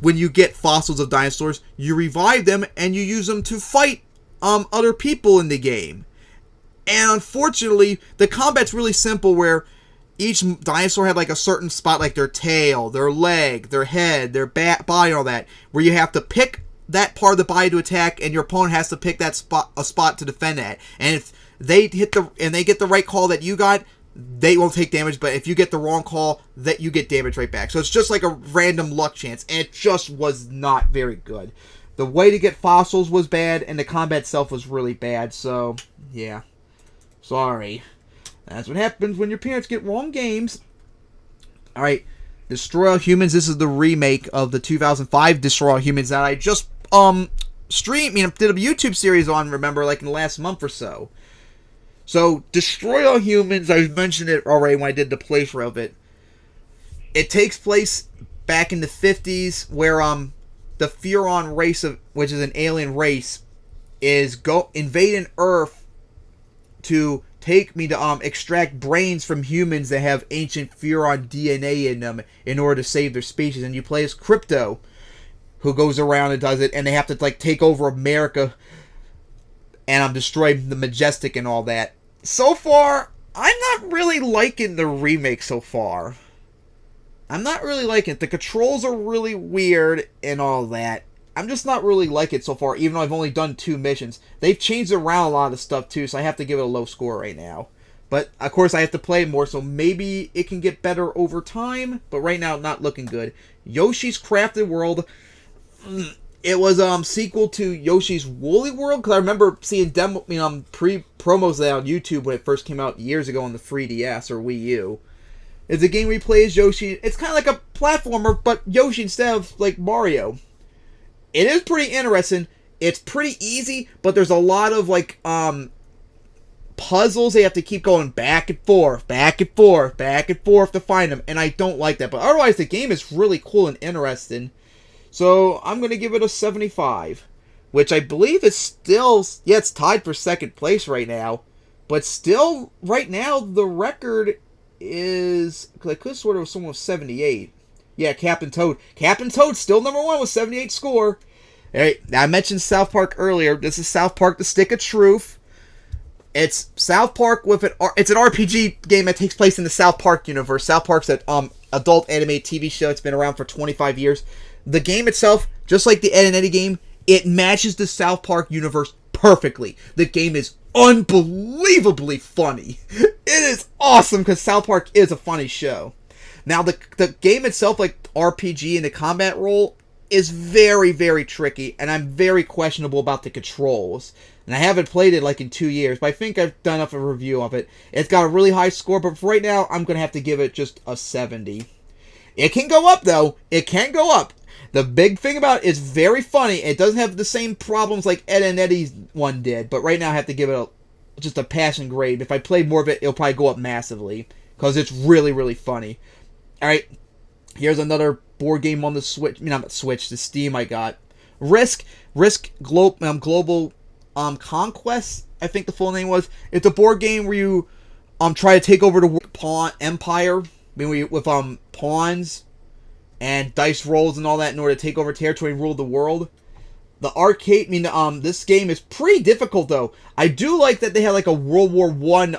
when you get fossils of dinosaurs, you revive them and you use them to fight other people in the game. And unfortunately, the combat's really simple where each dinosaur had like a certain spot, like their tail, their leg, their head, their body, all that, where you have to pick that part of the body to attack, and your opponent has to pick a spot to defend that. And if they get the right call that you got, they won't take damage, but if you get the wrong call, that you get damage right back. So it's just like a random luck chance, and it just was not very good. The way to get fossils was bad, and the combat itself was really bad, so, yeah. Sorry. That's what happens when your parents get wrong games. Alright, Destroy All Humans. This is the remake of the 2005 Destroy All Humans that I just, did a YouTube series on, remember, like in the last month or so. So, Destroy All Humans, I mentioned it already when I did the playthrough of it. It takes place back in the 50s where the Furon race, which is an alien race, is invading Earth to extract brains from humans that have ancient Furon DNA in them in order to save their species. And you play as Crypto, who goes around and does it, and they have to like take over America and destroy the Majestic and all that. So far, I'm not really liking the remake so far. I'm not really liking it. The controls are really weird and all that. I'm just not really liking it so far, even though I've only done 2 missions. They've changed around a lot of stuff too, so I have to give it a low score right now. But, of course, I have to play more, so maybe it can get better over time. But right now, not looking good. Yoshi's Crafted World. It was sequel to Yoshi's Woolly World, because I remember seeing pre-promos of that on YouTube when it first came out years ago on the 3DS or Wii U. It's a game where you play as Yoshi. It's kind of like a platformer, but Yoshi instead of like Mario. It is pretty interesting. It's pretty easy, but there's a lot of like puzzles. They have to keep going back and forth, back and forth, back and forth to find them, and I don't like that. But otherwise, the game is really cool and interesting. So, I'm going to give it a 75. Which I believe is still... Yeah, it's tied for second place right now. But still, right now, the record is... Because I could have sworn it was someone with 78. Yeah, Captain Toad. Captain Toad still number 1 with 78 score. Alright, I mentioned South Park earlier. This is South Park: The Stick of Truth. It's South Park with it's an RPG game that takes place in the South Park universe. South Park's an adult animated TV show. It's been around for 25 years. The game itself, just like the Ed and Eddie game, it matches the South Park universe perfectly. The game is unbelievably funny. It is awesome because South Park is a funny show. Now, the game itself, like RPG and the combat role, is very, very tricky, and I'm very questionable about the controls. And I haven't played it like in 2 years, but I think I've done enough of a review of it. It's got a really high score, but for right now, I'm going to have to give it just a 70. It can go up, though. It can go up. The big thing about it is very funny. It doesn't have the same problems like Ed and Eddie's one did, but right now I have to give it just a passing grade. If I play more of it, it'll probably go up massively, because it's really, really funny. Alright, here's another board game on the Switch. I mean, not the Switch, the Steam I got. Risk Global Conquest, I think the full name was. It's a board game where you try to take over the pawn empire, with pawns and dice rolls and all that in order to take over territory and rule the world. The arcade, this game is pretty difficult though. I do like that they have like a World War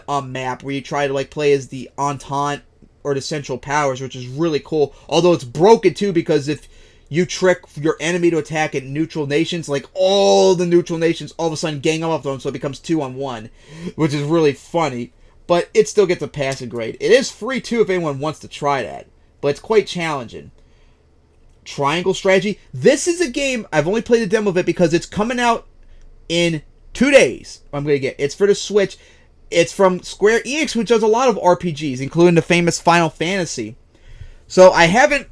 I map where you try to like play as the Entente or the Central Powers, which is really cool. Although it's broken too, because if you trick your enemy to attack at neutral nations, like all the neutral nations all of a sudden gang up on them, so it becomes 2-on-1, which is really funny. But it still gets a passing grade. It is free too if anyone wants to try that, but it's quite challenging. Triangle Strategy. This is a game, I've only played the demo of it because it's coming out in 2 days. I'm going to get it's for the Switch. It's from Square Enix, which does a lot of RPGs, including the famous Final Fantasy. So I haven't...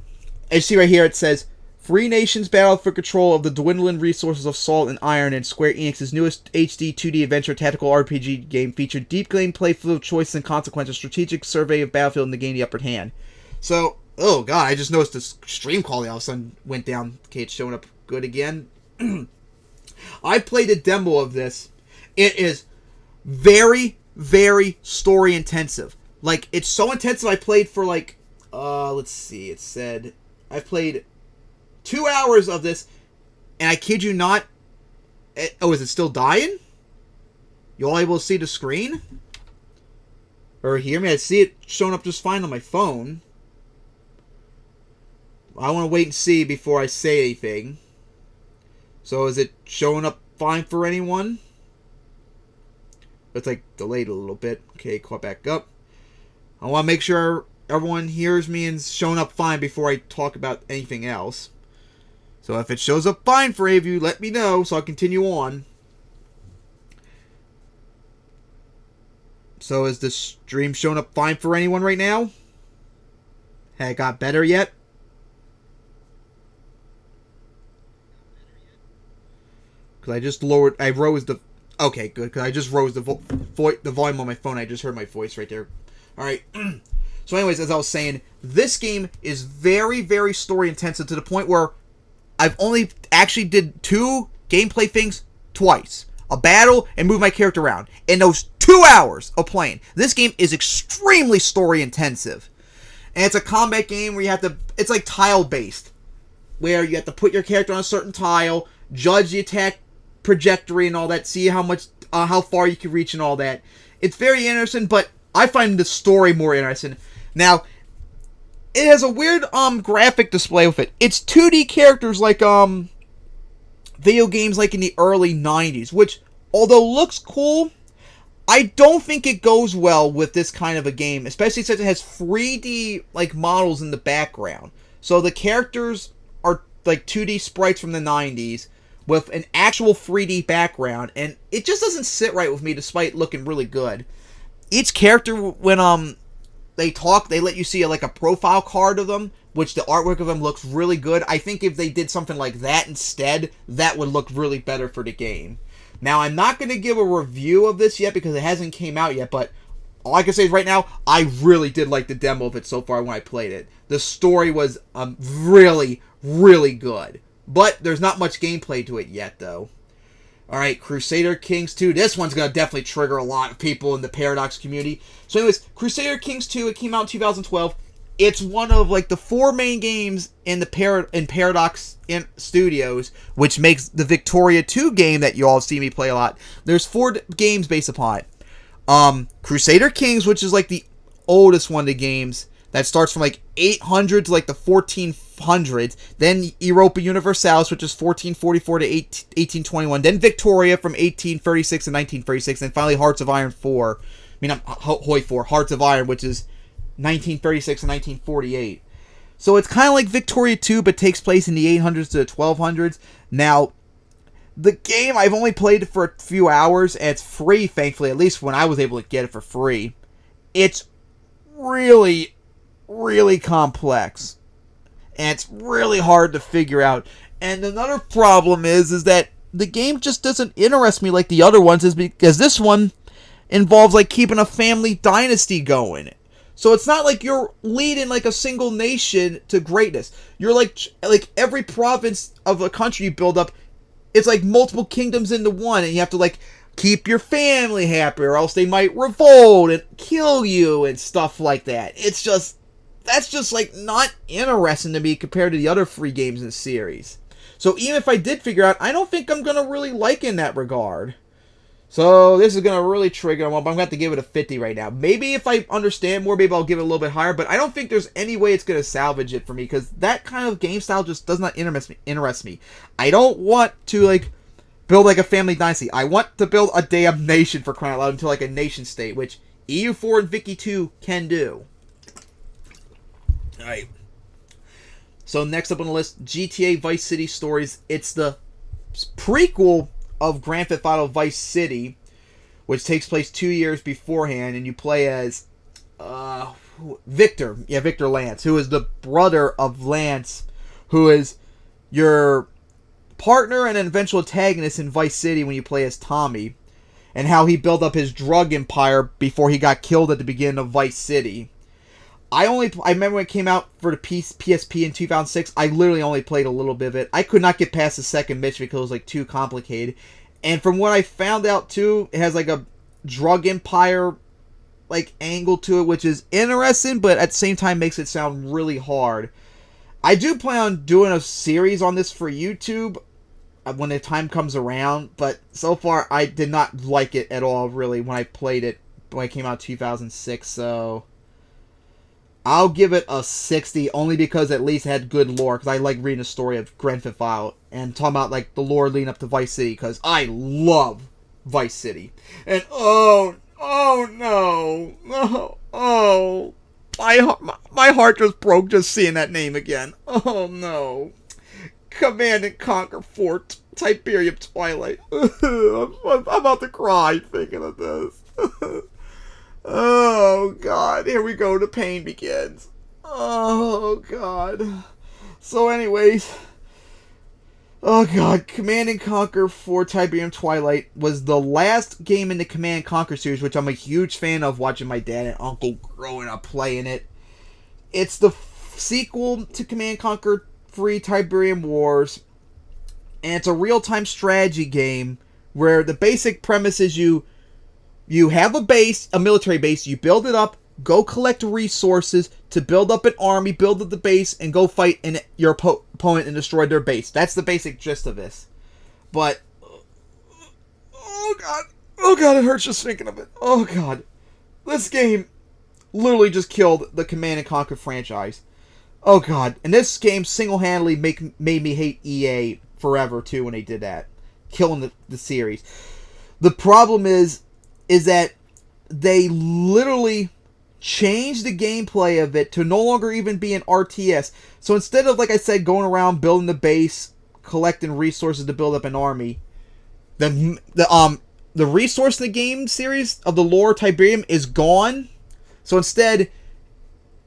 As you see right here, it says, Free nations battle for control of the dwindling resources of salt and iron, and Square Enix's newest HD 2D adventure tactical RPG game featured deep gameplay full of choices and consequences, strategic survey of battlefield, and to gain the upper hand. So, oh god, I just noticed the stream quality all of a sudden went down. Okay, it's showing up good again. I played a demo of this. It is very, very story intensive. Like, it's so intensive I played for like, let's see, it said, I played 2 hours of this, and I kid you not, is it still dying? You all able to see the screen? Or hear me? I see it showing up just fine on my phone. I want to wait and see before I say anything. So is it showing up fine for anyone? It's like delayed a little bit. Okay, caught back up. I want to make sure everyone hears me and showing up fine before I talk about anything else. So if it shows up fine for any of you, let me know so I'll continue on. So is the stream showing up fine for anyone right now? Has it got better yet? Because I just lowered, I rose the, okay, good, because I just rose the volume on my phone. I just heard my voice right there. Alright. So anyways, as I was saying, this game is very, very story intensive to the point where I've only actually did 2 gameplay things twice. A battle and move my character around. In those 2 hours of playing. This game is extremely story intensive. And it's a combat game where you have to, it's like tile based. Where you have to put your character on a certain tile, judge the attack trajectory and all that, see how much, how far you can reach and all that. It's very interesting, but I find the story more interesting. Now, it has a weird graphic display with it. It's 2D characters like video games like in the early 90s, which, although looks cool, I don't think it goes well with this kind of a game, especially since it has 3D like models in the background. So the characters are like 2D sprites from the 90s with an actual 3D background, and it just doesn't sit right with me despite looking really good. Each character, when they talk, they let you see like a profile card of them, which the artwork of them looks really good. I think if they did something like that instead, that would look really better for the game. Now, I'm not going to give a review of this yet because it hasn't came out yet, but all I can say is right now, I really did like the demo of it so far when I played it. The story was really, really good. But there's not much gameplay to it yet, though. Alright, Crusader Kings 2. This one's going to definitely trigger a lot of people in the Paradox community. So anyways, Crusader Kings 2, it came out in 2012. It's one of like the 4 main games in the Paradox Studios, which makes the Victoria 2 game that you all see me play a lot. There's 4 games based upon it. Crusader Kings, which is like the oldest one of the games, that starts from like 800 to like the 1400s. Then Europa Universalis, which is 1444 to 1821. Then Victoria from 1836 to 1936. And finally Hearts of Iron 4. I mean, Hoi 4. Hearts of Iron, which is 1936 and 1948. So it's kind of like Victoria 2, but takes place in the 800s to the 1200s. Now, the game, I've only played it for a few hours, and it's free, thankfully, at least when I was able to get it for free. It's really, really complex. And it's really hard to figure out. And another problem is that the game just doesn't interest me like the other ones, is because this one involves like keeping a family dynasty going. So it's not like you're leading like a single nation to greatness. You're like every province of a country you build up, it's like multiple kingdoms into one, and you have to like keep your family happy or else they might revolt and kill you and stuff like that. It's just, that's just like not interesting to me compared to the other free games in the series. So even if I did figure out, I don't think I'm going to really like it in that regard. So this is going to really trigger them up. I'm going to have to give it a 50 right now. Maybe if I understand more, maybe I'll give it a little bit higher. But I don't think there's any way it's going to salvage it for me, because that kind of game style just does not interest me. I don't want to like build like a family dynasty. I want to build a damn nation, for crying out loud, into like a nation state, which EU4 and Vicky 2 can do. Alright. So next up on the list, GTA Vice City Stories. It's the prequel of Grand Theft Auto Vice City, which takes place 2 years beforehand, and you play as Victor. Yeah, Victor Lance, who is the brother of Lance, who is your partner and an eventual antagonist in Vice City when you play as Tommy, and how he built up his drug empire before he got killed at the beginning of Vice City. I remember when it came out for the PSP in 2006, I literally only played a little bit of it. I could not get past the second mission because it was like too complicated. And from what I found out too, it has like a drug empire like angle to it, which is interesting, but at the same time makes it sound really hard. I do plan on doing a series on this for YouTube when the time comes around, but so far I did not like it at all really when I played it when it came out in 2006, so I'll give it a 60 only because at least it had good lore, because I like reading the story of Grand Theft Auto and talking about like the lore leading up to Vice City, because I love Vice City. And oh no, my heart just broke just seeing that name again. Oh no. Command and Conquer Fort Tiberium Twilight. I'm about to cry thinking of this. Oh god, here we go, the pain begins. Oh god. So anyways, oh god, Command and Conquer for Tiberium Twilight was the last game in the Command and Conquer series, which I'm a huge fan of, watching my dad and uncle growing up playing it. It's the sequel to Command and Conquer 3 Tiberium Wars, and it's a real-time strategy game where the basic premise is you have a base, a military base, you build it up, go collect resources to build up an army, build up the base, and go fight your opponent and destroy their base. That's the basic gist of this. But, oh god, it hurts just thinking of it. Oh god. This game literally just killed the Command and Conquer franchise. Oh god. And this game single-handedly made me hate EA forever too when they did that. Killing the series. The problem is that they literally changed the gameplay of it to no longer even be an RTS. So instead of, like I said, going around building the base, collecting resources to build up an army, the resource in the game series of the lore Tiberium is gone. So instead,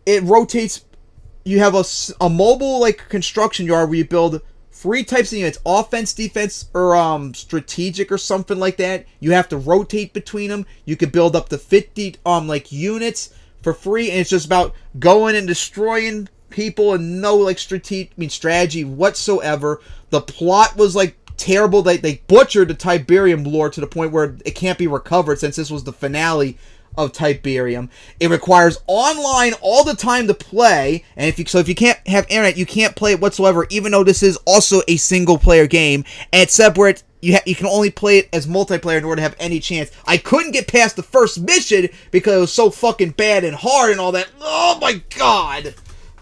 it rotates. You have a mobile like construction yard where you build 3 types of units: offense, defense, or strategic or something like that. You have to rotate between them. You can build up to 50 like units for free, and it's just about going and destroying people and no like strategy whatsoever. The plot was like terrible. They butchered the Tiberium lore to the point where it can't be recovered, since this was the finale of Tiberium. It requires online all the time to play, and if you can't have internet, you can't play it whatsoever, even though this is also a single player game, except where you can only play it as multiplayer in order to have any chance. I couldn't get past the first mission because it was so fucking bad and hard and all that. Oh my god,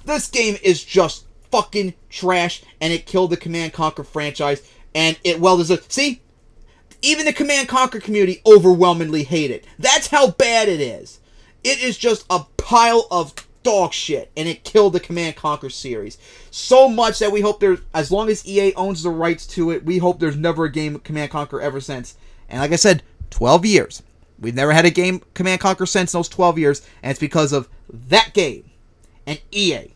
this game is just fucking trash, and it killed the Command & Conquer franchise, and it well deserved. See, even the Command & Conquer community overwhelmingly hate it. That's how bad it is. It is just a pile of dog shit, and it killed the Command & Conquer series. So much that we hope as long as EA owns the rights to it, we hope there's never a game Command & Conquer ever since. And like I said, 12 years. We've never had a game Command & Conquer since those 12 years, and it's because of that game and EA.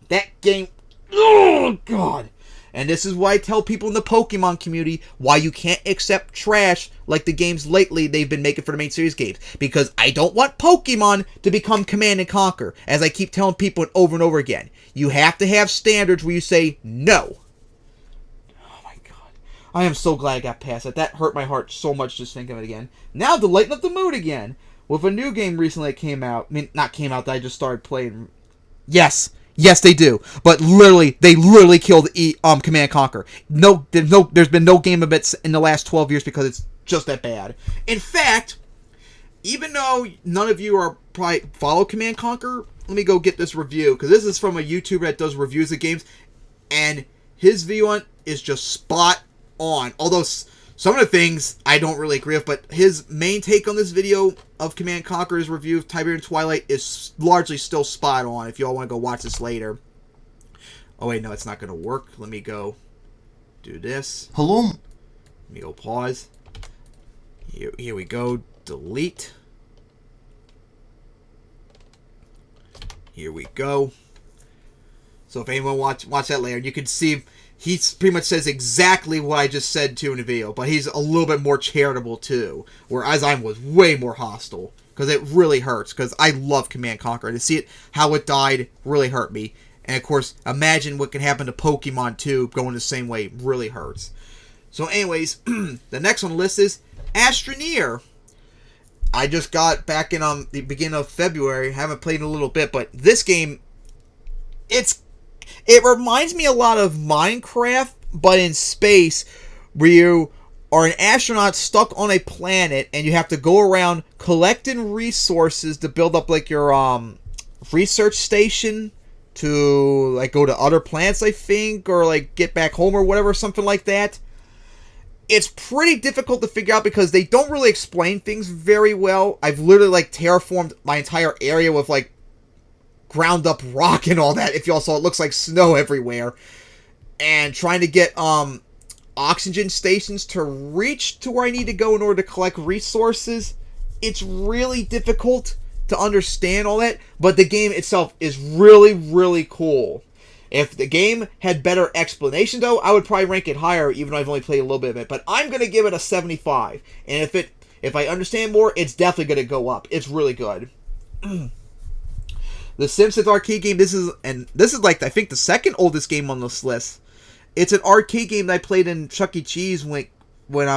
That game, oh god. And this is why I tell people in the Pokemon community why you can't accept trash like the games lately they've been making for the main series games. Because I don't want Pokemon to become Command & Conquer, as I keep telling people over and over again. You have to have standards where you say no. Oh my god. I am so glad I got past it. That hurt my heart so much just thinking of it again. Now to lighten up the mood again, with a new game recently that came out. I mean, not came out, that I just started playing. Yes, they do. But they literally killed Command & Conquer. There's been no game of it in the last 12 years because it's just that bad. In fact, even though none of you are probably follow Command & Conquer, let me go get this review, because this is from a YouTuber that does reviews of games, and his view on it is just spot on. Although some of the things I don't really agree with, but his main take on this video of Command & Conquer's review of Tiberium Twilight is largely still spot on, if you all want to go watch this later. Oh wait, no, it's not going to work. Let me go do this. Hello. Let me go pause. Here we go. delete. Here we go. So if anyone watch that later, you can see he pretty much says exactly what I just said to in the video, but he's a little bit more charitable too, whereas I was way more hostile, because it really hurts, because I love Command Conquer. To see it, how it died, really hurt me. And of course, imagine what can happen to Pokemon too, going the same way, really hurts. So anyways, the next on the list is Astroneer. I just got back in the beginning of February, haven't played in a little bit, but this game, it reminds me a lot of Minecraft, but in space, where you are an astronaut stuck on a planet, and you have to go around collecting resources to build up like your research station to like go to other planets, I think, or like get back home or whatever, something like that. It's pretty difficult to figure out because they don't really explain things very well. I've literally like terraformed my entire area with like ground up rock and all that. If y'all saw, it looks like snow everywhere. And trying to get oxygen stations to reach to where I need to go in order to collect resources. It's really difficult to understand all that, but the game itself is really, really cool. If the game had better explanation, though, I would probably rank it higher, even though I've only played a little bit of it. But I'm going to give it a 75. And if I understand more, it's definitely going to go up. It's really good. The Simpsons Arcade game, this is like, I think, the second oldest game on this list. It's an arcade game that I played in Chuck E. Cheese when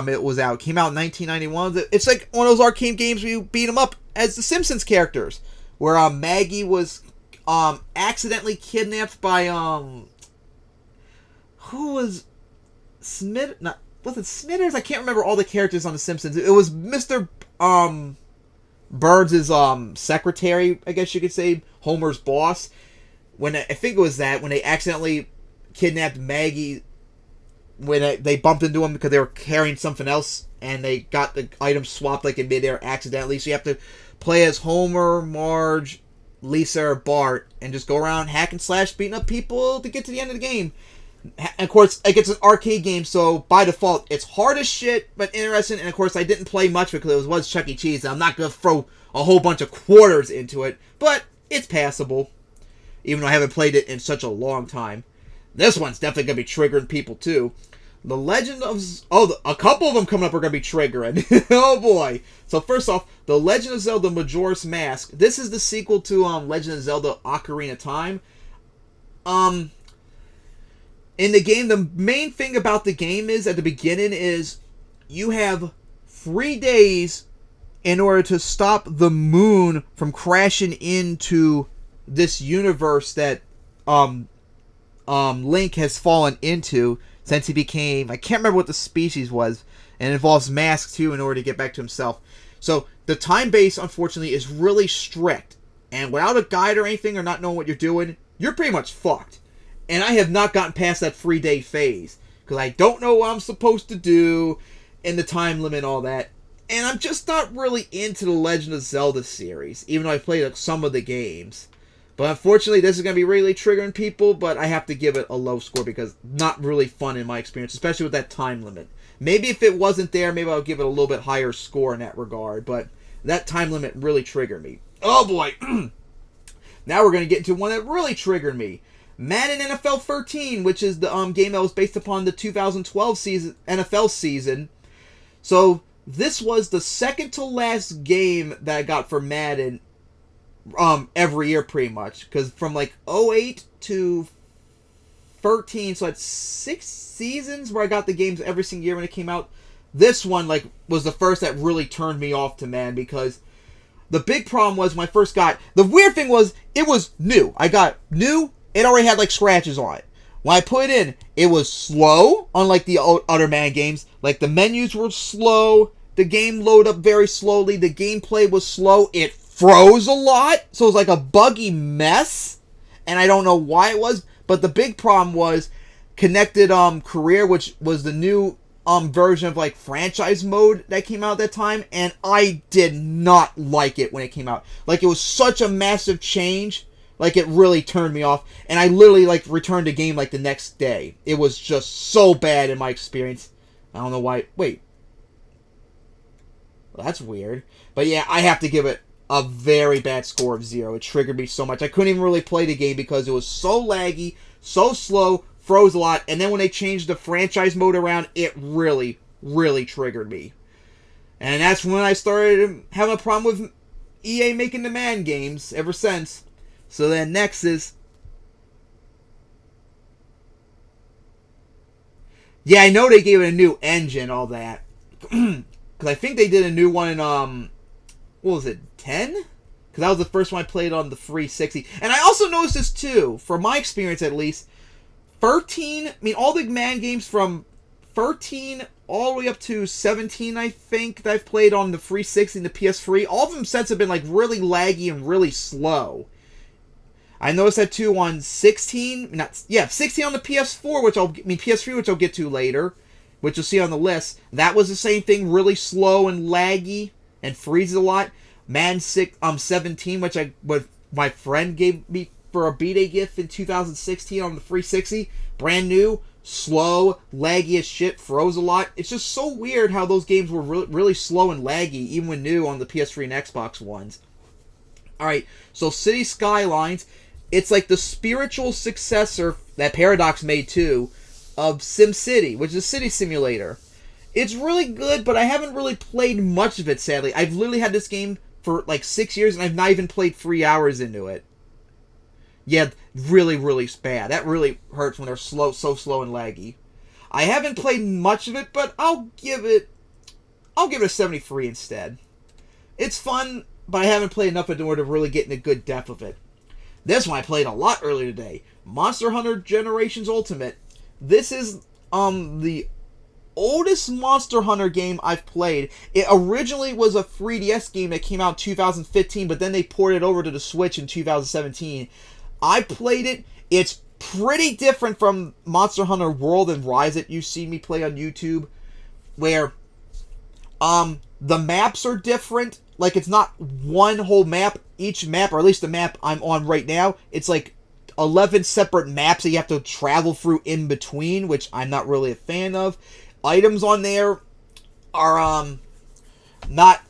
it was out. It came out in 1991. It's like one of those arcade games where you beat them up as the Simpsons characters. Where Maggie was accidentally kidnapped by who was was it Smithers? I can't remember all the characters on The Simpsons. It was Mr. Burns' secretary, I guess you could say, Homer's boss. I think it was that when they accidentally kidnapped Maggie, when they bumped into him because they were carrying something else, and they got the items swapped like in midair accidentally. So you have to play as Homer, Marge, Lisa, or Bart, and just go around hack and slash, beating up people to get to the end of the game. And of course, like, it's an arcade game, so by default, it's hard as shit, but interesting. And of course, I didn't play much because it was Chuck E. Cheese, and I'm not going to throw a whole bunch of quarters into it, but it's passable, even though I haven't played it in such a long time. This one's definitely going to be triggering people, too. The Legend of... a couple of them coming up are going to be triggering. Oh, boy. So, first off, The Legend of Zelda Majora's Mask. This is the sequel to Legend of Zelda Ocarina of Time. In the game, the main thing about the game is, at the beginning, is you have 3 days in order to stop the moon from crashing into this universe that Link has fallen into since he became... I can't remember what the species was, and it involves masks, too, in order to get back to himself. So, the time base, unfortunately, is really strict. And without a guide or anything, or not knowing what you're doing, you're pretty much fucked. And I have not gotten past that 3-day phase, because I don't know what I'm supposed to do, and the time limit and all that. And I'm just not really into the Legend of Zelda series, even though I played like, some of the games. But unfortunately, this is going to be really triggering people, but I have to give it a low score, because not really fun in my experience, especially with that time limit. Maybe if it wasn't there, maybe I'll give it a little bit higher score in that regard, but that time limit really triggered me. Oh boy! Now we're going to get into one that really triggered me. Madden NFL 13, which is the game that was based upon the 2012 NFL season. So, this was the second to last game that I got for Madden every year, pretty much. Because from like 08 to 13, so that's 6 seasons where I got the games every single year when it came out. This one like was the first that really turned me off to Madden, because the big problem was when I first got... The weird thing was, it was new. I got new... It already had, like, scratches on it. When I put it in, it was slow, unlike the other Madden games. Like, the menus were slow. The game loaded up very slowly. The gameplay was slow. It froze a lot. So it was like a buggy mess. And I don't know why it was. But the big problem was Connected Career, which was the new version of, like, franchise mode that came out at that time. And I did not like it when it came out. Like, it was such a massive change. Like, it really turned me off. And I literally, like, returned the game, like, the next day. It was just so bad in my experience. I don't know why. Wait. Well, that's weird. But yeah, I have to give it a very bad score of 0. It triggered me so much. I couldn't even really play the game because it was so laggy, so slow, froze a lot, and then when they changed the franchise mode around, it really, really triggered me. And that's when I started having a problem with EA making the man games ever since. So then next is... Yeah, I know they gave it a new engine, all that. Because I think they did a new one in, what was it, 10? Because that was the first one I played on the 360. And I also noticed this too, from my experience at least. 13, I mean, all the man games from 13 all the way up to 17, I think, that I've played on the 360 and the PS3, all of them since have been, like, really laggy and really slow. I noticed that, too, on 16 on the PS4, PS3, which I'll get to later, which you'll see on the list. That was the same thing, really slow and laggy, and freezes a lot. 17, which my friend gave me for a B-Day gift in 2016 on the 360, brand new, slow, laggy as shit, froze a lot. It's just so weird how those games were really slow and laggy, even when new on the PS3 and Xbox ones. Alright, so City Skylines, it's like the spiritual successor that Paradox made too, of SimCity, which is a city simulator. It's really good, but I haven't really played much of it, sadly. I've literally had this game for like 6 years, and I've not even played 3 hours into it. Yeah, really, really bad. That really hurts when they're so slow and laggy. I haven't played much of it, but I'll give it a 73 instead. It's fun, but I haven't played enough in order to really get in a good depth of it. This one I played a lot earlier today. Monster Hunter Generations Ultimate. This is the oldest Monster Hunter game I've played. It originally was a 3DS game that came out in 2015, but then they ported it over to the Switch in 2017. I played it. It's pretty different from Monster Hunter World and Rise that you've seen me play on YouTube, where the maps are different. Like, it's not one whole map. Each map, or at least the map I'm on right now, it's like 11 separate maps that you have to travel through in between, which I'm not really a fan of. Items on there are not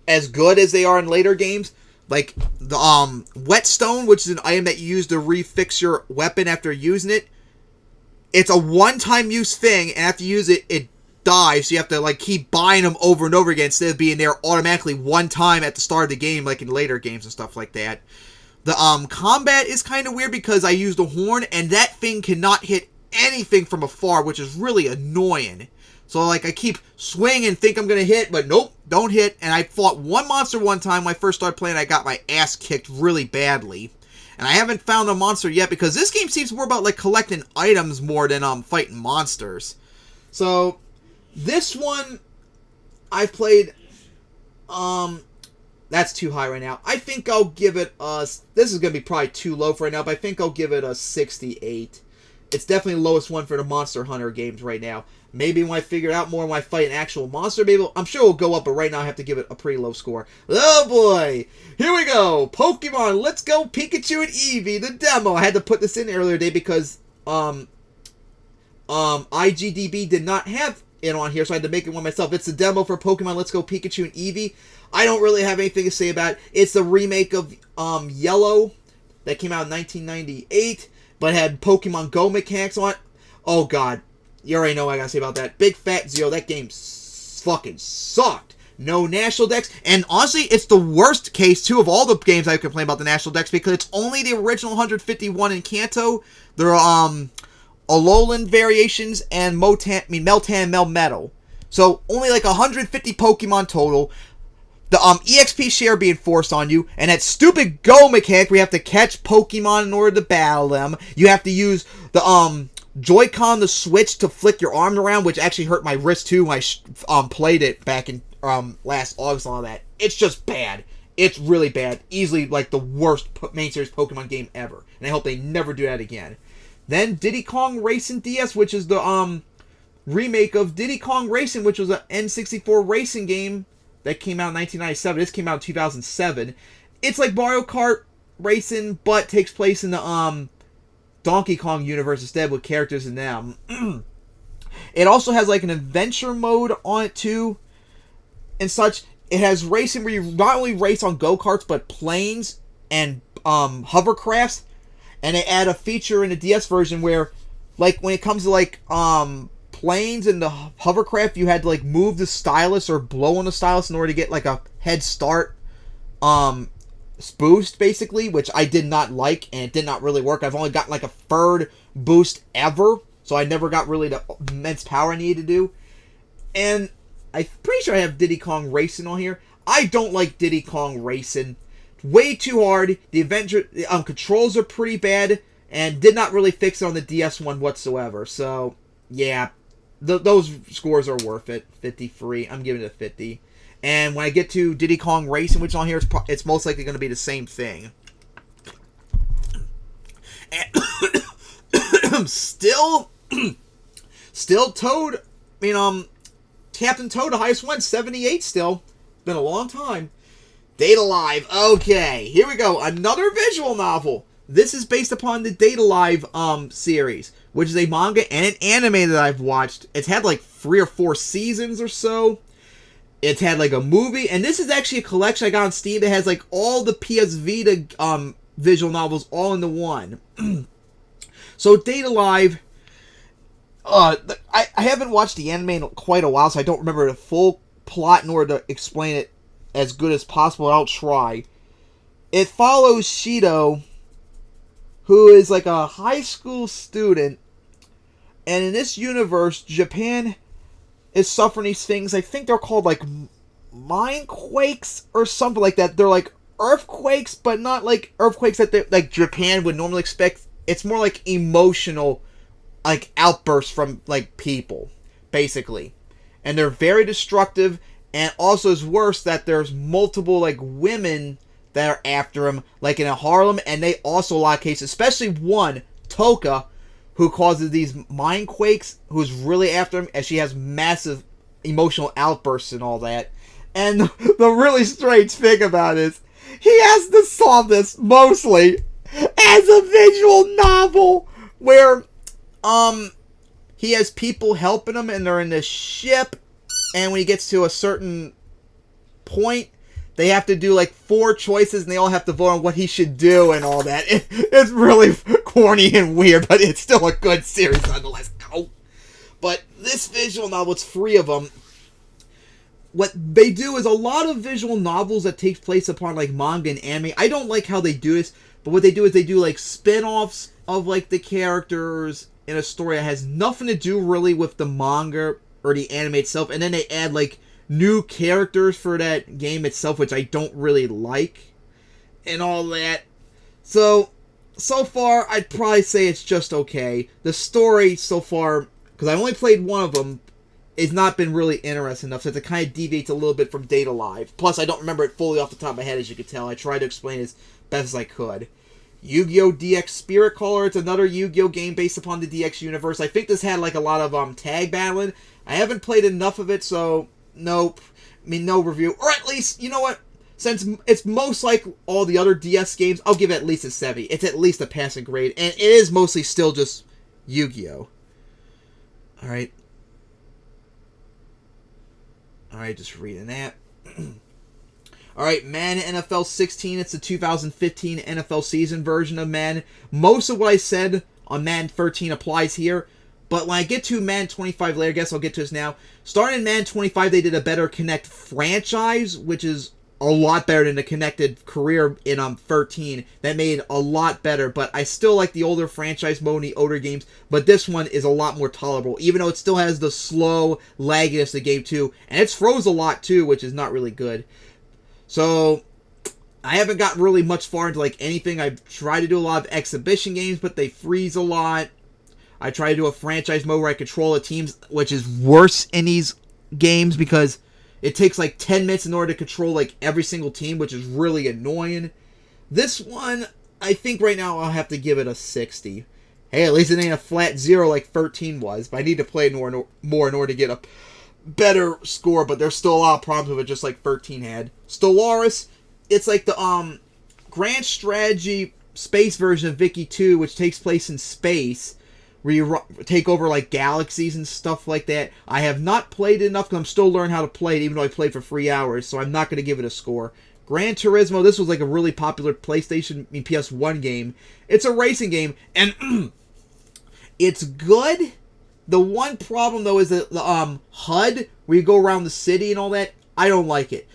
as good as they are in later games. Like the whetstone, which is an item that you use to refix your weapon after using it. It's a one-time use thing, and after you use it, it dies. So you have to like keep buying them over and over again instead of being there automatically one time at the start of the game, like in later games and stuff like that. The combat is kind of weird because I used a horn, and that thing cannot hit anything from afar, which is really annoying. So, like, I keep swinging and think I'm going to hit, but nope, don't hit. And I fought one monster one time when I first started playing. I got my ass kicked really badly. And I haven't found a monster yet because this game seems more about, like, collecting items more than fighting monsters. So, this one I've played, that's too high right now. I think I'll give it this is going to be probably too low for right now, but I think I'll give it a 68. It's definitely the lowest one for the Monster Hunter games right now. Maybe when I figure it out more when I fight an actual monster, maybe I'm sure it'll go up, but right now I have to give it a pretty low score. Oh boy! Here we go! Pokemon Let's Go Pikachu and Eevee, the demo. I had to put this in earlier today because IGDB did not have it on here, so I had to make it one myself. It's the demo for Pokemon Let's Go Pikachu and Eevee. I don't really have anything to say about it. It's the remake of Yellow that came out in 1998, but had Pokemon Go mechanics on it. Oh god. You already know what I gotta say about that. Big Fat Zero, that game fucking sucked. No National Dex, and honestly, it's the worst case, too, of all the games I complain about the National Dex, because it's only the original 151 in Kanto. There are, Alolan variations, and Meltan and Melmetal. So, only like 150 Pokemon total. The, EXP share being forced on you, and that stupid Go mechanic where you have to catch Pokemon in order to battle them. You have to use the, Joy-Con the Switch to flick your arm around, which actually hurt my wrist too when I played it back in last August and all that. It's just bad. It's really bad. Easily like the worst main series Pokemon game ever. And I hope they never do that again. Then Diddy Kong Racing DS, which is the remake of Diddy Kong Racing, which was an N64 racing game that came out in 1997. This came out in 2007. It's like Mario Kart Racing, but takes place in the Donkey Kong universe instead with characters in them. It also has like an adventure mode on it too. and such. It has racing where you not only race on go-karts, but planes and hovercrafts. And they add a feature in the DS version where, like, when it comes to, like, planes and the hovercraft, you had to, like, move the stylus or blow on the stylus in order to get, like, a head start boost, basically, which I did not like, and it did not really work. I've only gotten, like, a third boost ever, so I never got really the immense power I needed to do. And I'm pretty sure I have Diddy Kong Racing on here. I don't like Diddy Kong Racing. Way too hard. The adventure controls are pretty bad, and did not really fix it on the DS one whatsoever. So, yeah, those scores are worth it. 53. I'm giving it a 50. And when I get to Diddy Kong Racing, which is on here, it's most likely going to be the same thing. And still Toad. Captain Toad, the highest one, 78 still. Been a long time. Data Live. Okay, here we go. Another visual novel. This is based upon the Data Live series, which is a manga and an anime that I've watched. It's had like 3 or 4 seasons or so. It's had like a movie, and this is actually a collection I got on Steam that has like all the PS Vita visual novels all into one. So Data Live. I haven't watched the anime in quite a while, so I don't remember the full plot in order to explain it as good as possible. I'll try. It follows Shido, who is like a high school student, and in this universe, Japan is suffering these things. I think they're called like mind quakes or something like that. They're like earthquakes, but not like earthquakes that like Japan would normally expect. It's more like emotional, like outbursts from like people, basically, and they're very destructive. And also, it's worse that there's multiple like women that are after him, like in a Harlem, and they also, a lot of cases, especially one, Toka, who causes these mind quakes, who's really after him, and she has massive emotional outbursts and all that. And the really strange thing about it is, he has to solve this mostly as a visual novel, where he has people helping him, and they're in this ship, and when he gets to a certain point, they have to do like 4 choices, and they all have to vote on what he should do and all that. It's really corny and weird, but it's still a good series nonetheless. Ow. But this visual novel, it's 3 of them. What they do is a lot of visual novels that take place upon like manga and anime. I don't like how they do this, but what they do is they do like spin-offs of like the characters in a story that has nothing to do really with the manga or the anime itself, and then they add like new characters for that game itself, which I don't really like, and all that. So far, I'd probably say it's just okay. The story so far, because I only played one of them, has not been really interesting enough, since it kind of deviates a little bit from Data Live. Plus, I don't remember it fully off the top of my head, as you can tell. I tried to explain it as best as I could. Yu-Gi-Oh! DX Spirit Caller. It's another Yu-Gi-Oh! Game based upon the DX universe. I think this had like a lot of tag battling. I haven't played enough of it, so nope. I mean, no review. Or at least, you know what? Since it's most like all the other DS games, I'll give it at least a 70. It's at least a passing grade, and it is mostly still just Yu-Gi-Oh! Alright, just reading that. Alright, Madden NFL 16. It's the 2015 NFL season version of Madden. Most of what I said on Madden 13 applies here. But when I get to Madden 25 later, I guess I'll get to this now. Starting in Madden 25, they did a better Connect franchise, which is a lot better than the Connected career in 13. That made a lot better, but I still like the older franchise mode and the older games, but this one is a lot more tolerable, even though it still has the slow lagginess of the game too, and it's froze a lot too, which is not really good. So I haven't gotten really much far into like anything. I've tried to do a lot of exhibition games, but they freeze a lot. I try to do a franchise mode where I control the teams, which is worse in these games because it takes like 10 minutes in order to control like every single team, which is really annoying. This one, I think right now I'll have to give it a 60. Hey, at least it ain't a flat 0 like 13 was, but I need to play more in order to get a better score, but there's still a lot of problems with it, just like 13 had. Stellaris, it's like the grand strategy space version of Vicky 2, which takes place in space, where you take over like galaxies and stuff like that. I have not played it enough because I'm still learning how to play it, even though I played for 3 hours, so I'm not going to give it a score. Gran Turismo, this was like a really popular PS1 game. It's a racing game, and it's good. The one problem, though, is that the HUD, where you go around the city and all that, I don't like it.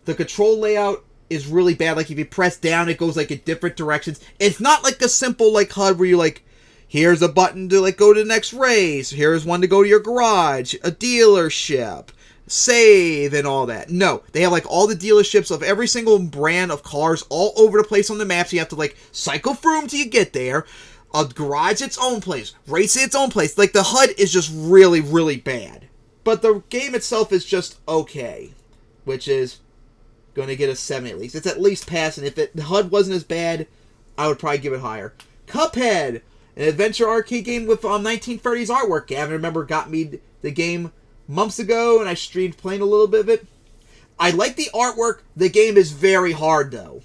The control layout is really bad. Like, if you press down, it goes, like, in different directions. It's not like a simple, like, HUD where you, like, here's a button to, like, go to the next race. Here's one to go to your garage, a dealership, save, and all that. No, they have, like, all the dealerships of every single brand of cars all over the place on the map, so you have to, like, cycle through them till you get there. A garage its own place, race its own place. Like, the HUD is just really, really bad. But the game itself is just okay, which is going to get a 7 at least. It's at least passing. If the HUD wasn't as bad, I would probably give it higher. Cuphead, an adventure arcade game with 1930s artwork. Gavin, remember, got me the game months ago, and I streamed playing a little bit of it. I like the artwork. The game is very hard, though.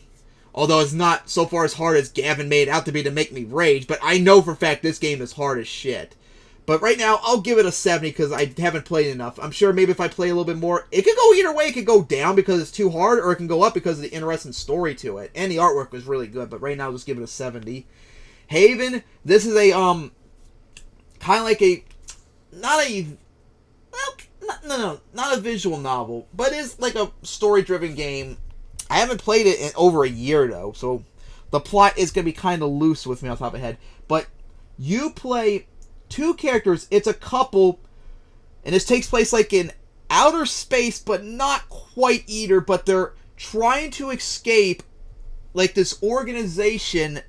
Although it's not so far as hard as Gavin made it out to be to make me rage. But I know for a fact this game is hard as shit. But right now, I'll give it a 70 because I haven't played enough. I'm sure maybe if I play a little bit more, it could go either way. It could go down because it's too hard, or it can go up because of the interesting story to it. And the artwork was really good, but right now I'll just give it a 70. Haven, this is a, kind of like a, not a visual novel, but it's like a story-driven game. I haven't played it in over a year, though, so the plot is going to be kind of loose with me on top of my head. But you play 2 characters. It's a couple, and this takes place like in outer space, but not quite either. But they're trying to escape like this organization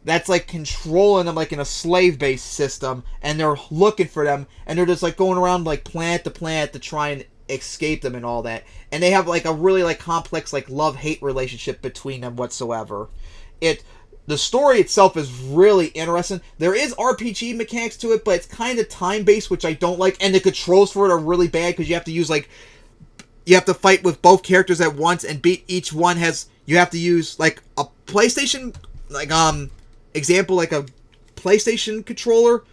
that's like controlling them, like in a slave-based system, and they're looking for them, and they're just like going around like planet to planet to try and escape them and all that. And they have like a really like complex like love-hate relationship between them whatsoever. The story itself is really interesting. There is RPG mechanics to it, but it's kind of time-based, which I don't like. And the controls for it are really bad because you have to use like, you have to fight with both characters at once and beat each one. You have to use like a PlayStation, like example, like a PlayStation controller.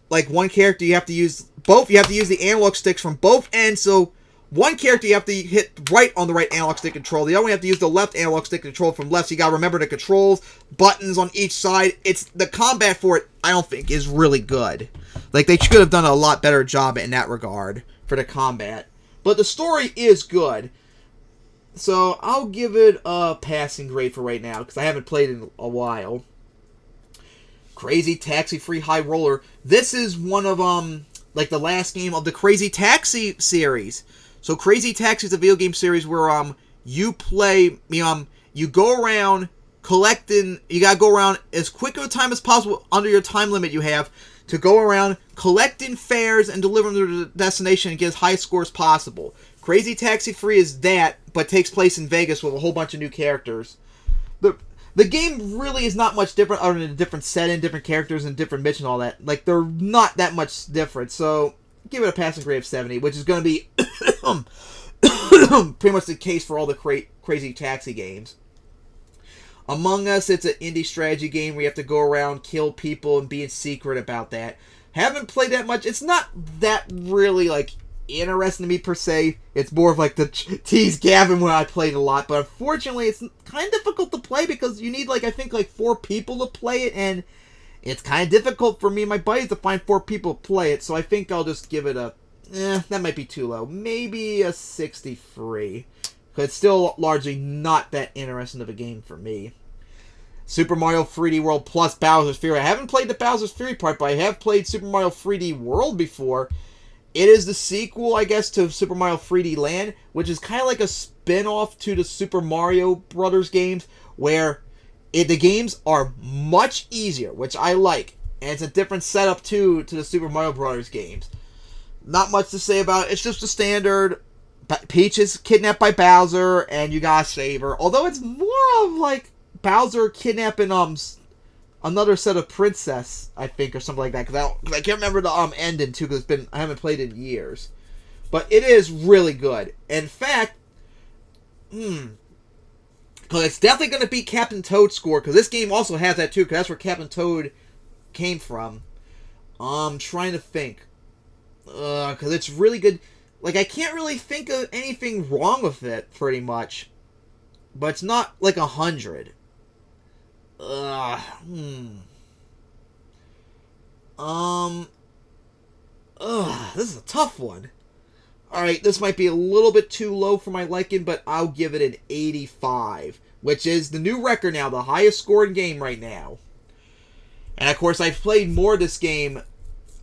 Like one character you have to use both. You have to use the analog sticks from both ends. So one character you have to hit right on the right analog stick control. The other one you have to use the left analog stick control from left. So you gotta remember the controls, buttons on each side. It's the combat for it, I don't think, is really good. Like, they should have done a lot better job in that regard for the combat. But the story is good. So I'll give it a passing grade for right now, because I haven't played it in a while. Crazy Taxi Free High Roller. This is one of, like the last game of the Crazy Taxi series. So Crazy Taxi is a video game series where, you play, you go around collecting, you gotta go around as quick of a time as possible under your time limit you have to go around collecting fares and delivering them to the destination and get as high a score as possible. Crazy Taxi Free is that, but takes place in Vegas with a whole bunch of new characters. The game really is not much different other than a different setting, different characters, and different missions and all that. Like, they're not that much different, so give it a passing grade of 70, which is going to be pretty much the case for all the Crazy Taxi games. Among Us, it's an indie strategy game where you have to go around, kill people, and be in secret about that. Haven't played that much. It's not that really, like, interesting to me per se. It's more of like the tease Gavin when I played a lot, but unfortunately it's kind of difficult to play because you need like, I think like 4 people to play it, and it's kind of difficult for me and my buddies to find 4 people to play it, so I think I'll just give it a, that might be too low, maybe a 63, because it's still largely not that interesting of a game for me. Super Mario 3D World plus Bowser's Fury. I haven't played the Bowser's Fury part, but I have played Super Mario 3D World before. It is the sequel, I guess, to Super Mario 3D Land, which is kind of like a spin-off to the Super Mario Brothers games, where the games are much easier, which I like. And it's a different setup, too, to the Super Mario Brothers games. Not much to say about it. It's just a standard. Peach is kidnapped by Bowser, and you gotta save her. Although it's more of, like, Bowser kidnapping, another set of princess, I think, or something like that. Because I can't remember the ending, too, because I haven't played it in years. But it is really good. In fact, because it's definitely going to beat Captain Toad's score, because this game also has that, too, because that's where Captain Toad came from. I'm trying to think. Because it's really good. Like, I can't really think of anything wrong with it, pretty much. But it's not like 100. This is a tough one. Alright, this might be a little bit too low for my liking, but I'll give it an 85. Which is the new record now, the highest scoring game right now. And of course, I've played more of this game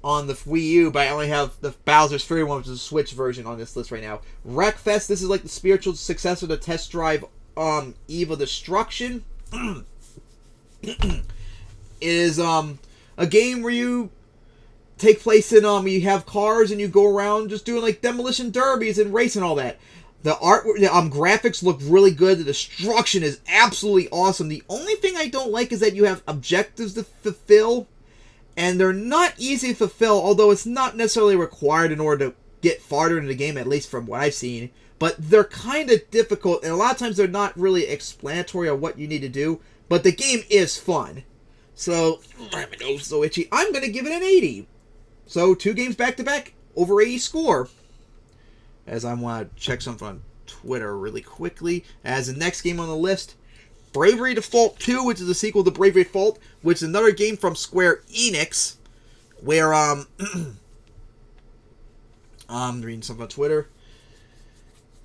on the Wii U, but I only have the Bowser's Fury one, which is a Switch version on this list right now. Wreckfest, this is like the spiritual successor to Test Drive Eve of Destruction. Is a game where you take place in you have cars and you go around just doing like demolition derbies and racing and all that. The art, graphics look really good. The destruction is absolutely awesome. The only thing I don't like is that you have objectives to fulfill, and they're not easy to fulfill, although it's not necessarily required in order to get farther into the game, at least from what I've seen. But they're kind of difficult, and a lot of times they're not really explanatory on what you need to do, but the game is fun. So, my nose is so itchy. I'm going to give it an 80. So, 2 games back-to-back, over 80 score. As I want to check something on Twitter really quickly. As the next game on the list, Bravely Default 2, which is a sequel to Bravely Default, which is another game from Square Enix, where, I'm reading something on Twitter.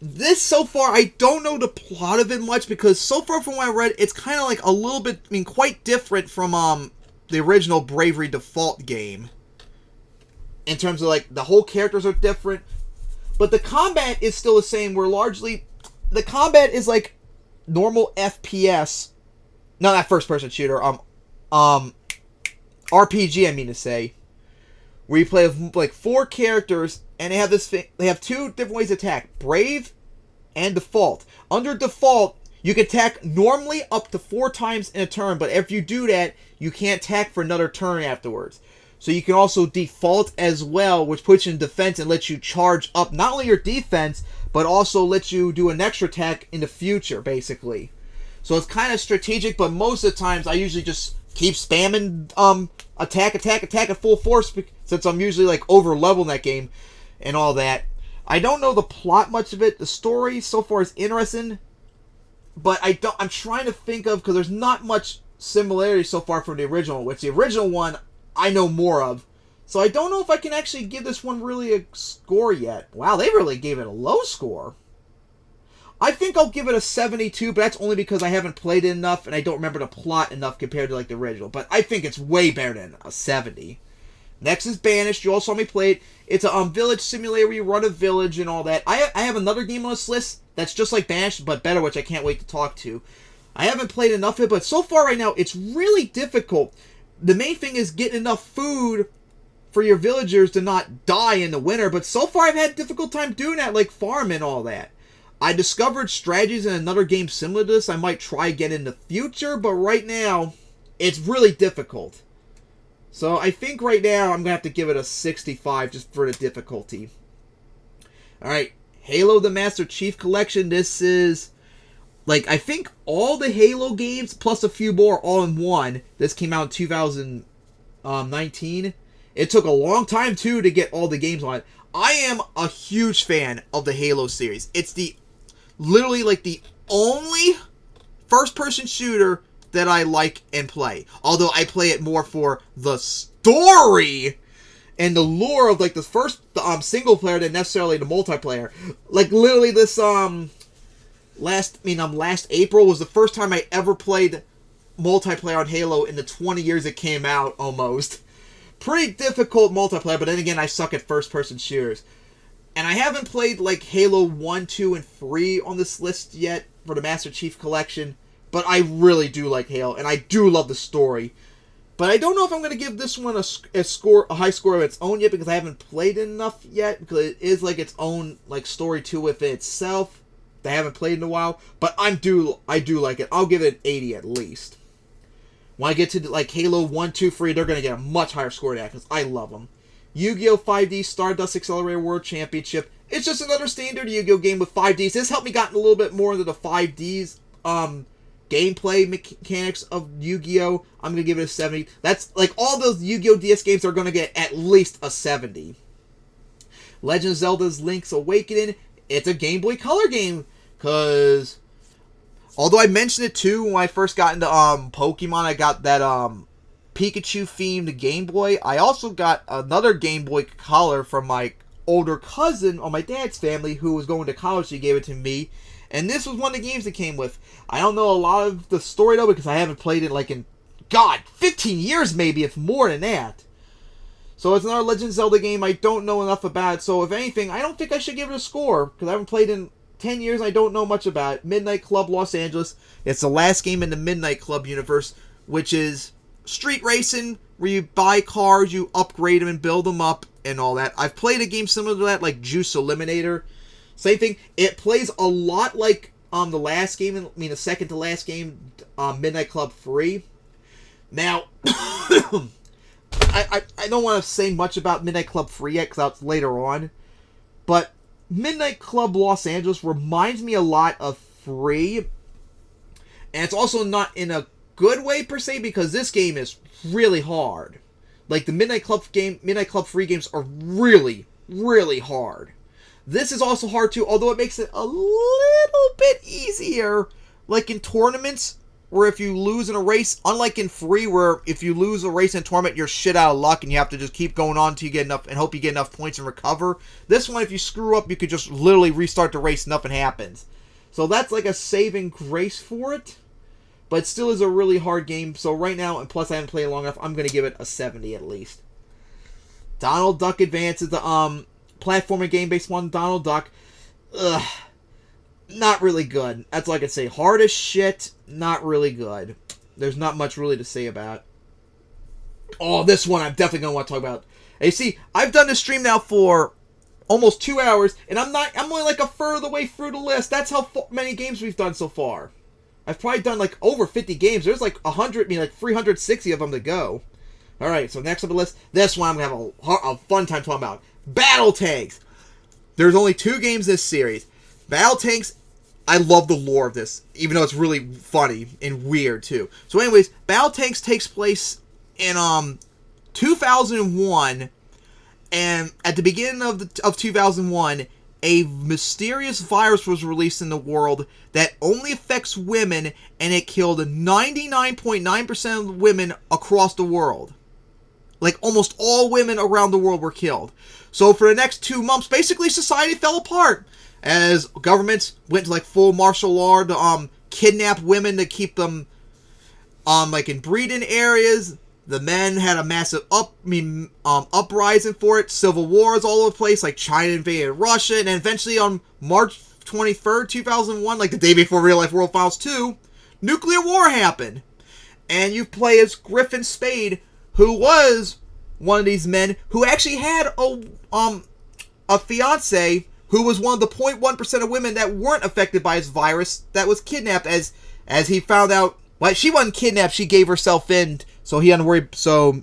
This, so far, I don't know the plot of it much, because so far from what I read, it's kind of like a little bit, quite different from, the original Bravely Default game. In terms of, like, the whole characters are different. But the combat is still the same, where largely, the combat is like normal FPS, not that first-person shooter, RPG, I mean to say, where you play with like 4 characters, and they have this thing, they have 2 different ways to attack, Brave and Default. Under Default, you can attack normally up to 4 times in a turn, but if you do that, you can't attack for another turn afterwards. So you can also default as well, which puts you in defense and lets you charge up not only your defense, but also lets you do an extra attack in the future, basically. So it's kind of strategic, but most of the times I usually just keep spamming attack at full force, since I'm usually like over level in that game and all that. I don't know the plot much of it. The story so far is interesting, but I'm trying to think of, because there's not much similarity so far from the original, which the original one I know more of. So I don't know if I can actually give this one really a score yet. Wow, they really gave it a low score. I think I'll give it a 72, but that's only because I haven't played it enough and I don't remember the plot enough compared to like the original. But I think it's way better than a 70. Next is Banished. You all saw me play it. It's a village simulator where you run a village and all that. I have another game on this list that's just like Banished, but better, which I can't wait to talk to. I haven't played enough of it, but so far right now, it's really difficult. The main thing is getting enough food for your villagers to not die in the winter, but so far I've had a difficult time doing that, like farming and all that. I discovered strategies in another game similar to this I might try again in the future, but right now, it's really difficult. So I think right now I'm going to have to give it a 65 just for the difficulty. Alright, Halo the Master Chief Collection. This is, like, I think all the Halo games, plus a few more, all in one. This came out in 2019. It took a long time, too, to get all the games on it. I am a huge fan of the Halo series. It's literally, like, the only first-person shooter that I like and play. Although I play it more for the story and the lore of, like, the first single player than necessarily the multiplayer. Like, literally, this, last April was the first time I ever played multiplayer on Halo in the 20 years it came out, almost. Pretty difficult multiplayer, but then again, I suck at first-person shooters. And I haven't played, like, Halo 1, 2, and 3 on this list yet for the Master Chief Collection, but I really do like Halo, and I do love the story. But I don't know if I'm going to give this one a high score of its own yet, because I haven't played it enough yet, because it is, like, its own, like, story to within itself. I haven't played in a while, but I do like it. I'll give it an 80 at least. When I get to like Halo 1, 2, 3, they're going to get a much higher score than that because I love them. Yu-Gi-Oh! 5D Stardust Accelerator World Championship. It's just another standard Yu-Gi-Oh! Game with 5Ds. This helped me gotten a little bit more into the 5Ds gameplay mechanics of Yu-Gi-Oh, I'm going to give it a 70. That's, like, all those Yu-Gi-Oh DS games are going to get at least a 70. Legend of Zelda's Link's Awakening, it's a Game Boy Color game, because although I mentioned it too when I first got into Pokemon, I got that Pikachu-themed Game Boy. I also got another Game Boy Color from my older cousin on my dad's family who was going to college. He gave it to me, and this was one of the games that came with. I don't know a lot of the story though because I haven't played it like in, God, 15 years maybe, if more than that. So it's another Legend of Zelda game I don't know enough about. So if anything, I don't think I should give it a score because I haven't played in 10 years. I don't know much about it. Midnight Club Los Angeles. It's the last game in the Midnight Club universe, which is street racing where you buy cars, you upgrade them and build them up and all that. I've played a game similar to that, like Juice Eliminator. Same thing. It plays a lot like the last game, I mean the second to last game, Midnight Club 3. Now, I don't want to say much about Midnight Club 3 yet because that's later on. But Midnight Club Los Angeles reminds me a lot of 3. And it's also not in a good way per se because this game is really hard. Like the Midnight Club 3 games are really, really hard. This is also hard too, although it makes it a little bit easier. Like in tournaments, where if you lose in a race, unlike in 3, where if you lose a race in a tournament, you're shit out of luck and you have to just keep going on until you get enough and hope you get enough points and recover. This one, if you screw up, you could just literally restart the race, nothing happens. So that's like a saving grace for it. But it still is a really hard game. So right now, and plus I haven't played it long enough, I'm going to give it a 70 at least. Donald Duck Advance is the platforming game based on Donald Duck. Ugh. Not really good. That's all I can say. Hard as shit. Not really good. There's not much really to say about. Oh, this one I'm definitely going to want to talk about. Hey, see, I've done this stream now for almost 2 hours, and I'm only like a third of the way through the list. That's how many games we've done so far. I've probably done like over 50 games. There's like 360 of them to go. Alright, so next on the list, this one I'm going to have a fun time talking about. Battle Tanks. There's only 2 games this series. Battle Tanks, I love the lore of this, even though it's really funny and weird too. So anyways, Battle Tanks takes place in 2001, and at the beginning of 2001, a mysterious virus was released in the world that only affects women, and it killed 99.9% of the women across the world. Like, almost all women around the world were killed. So for the next 2 months, basically society fell apart. As governments went to, like, full martial law to kidnap women to keep them, like, in breeding areas. The men had a massive uprising for it. Civil wars all over the place, like China invaded Russia. And then eventually on March 23rd, 2001, like the day before Real Life World Finals 2, nuclear war happened. And you play as Griffin Spade, who was one of these men who actually had a fiance who was one of the 0.1% of women that weren't affected by his virus that was kidnapped as he found out. Well, she wasn't kidnapped, she gave herself in, so he hadn't worry, so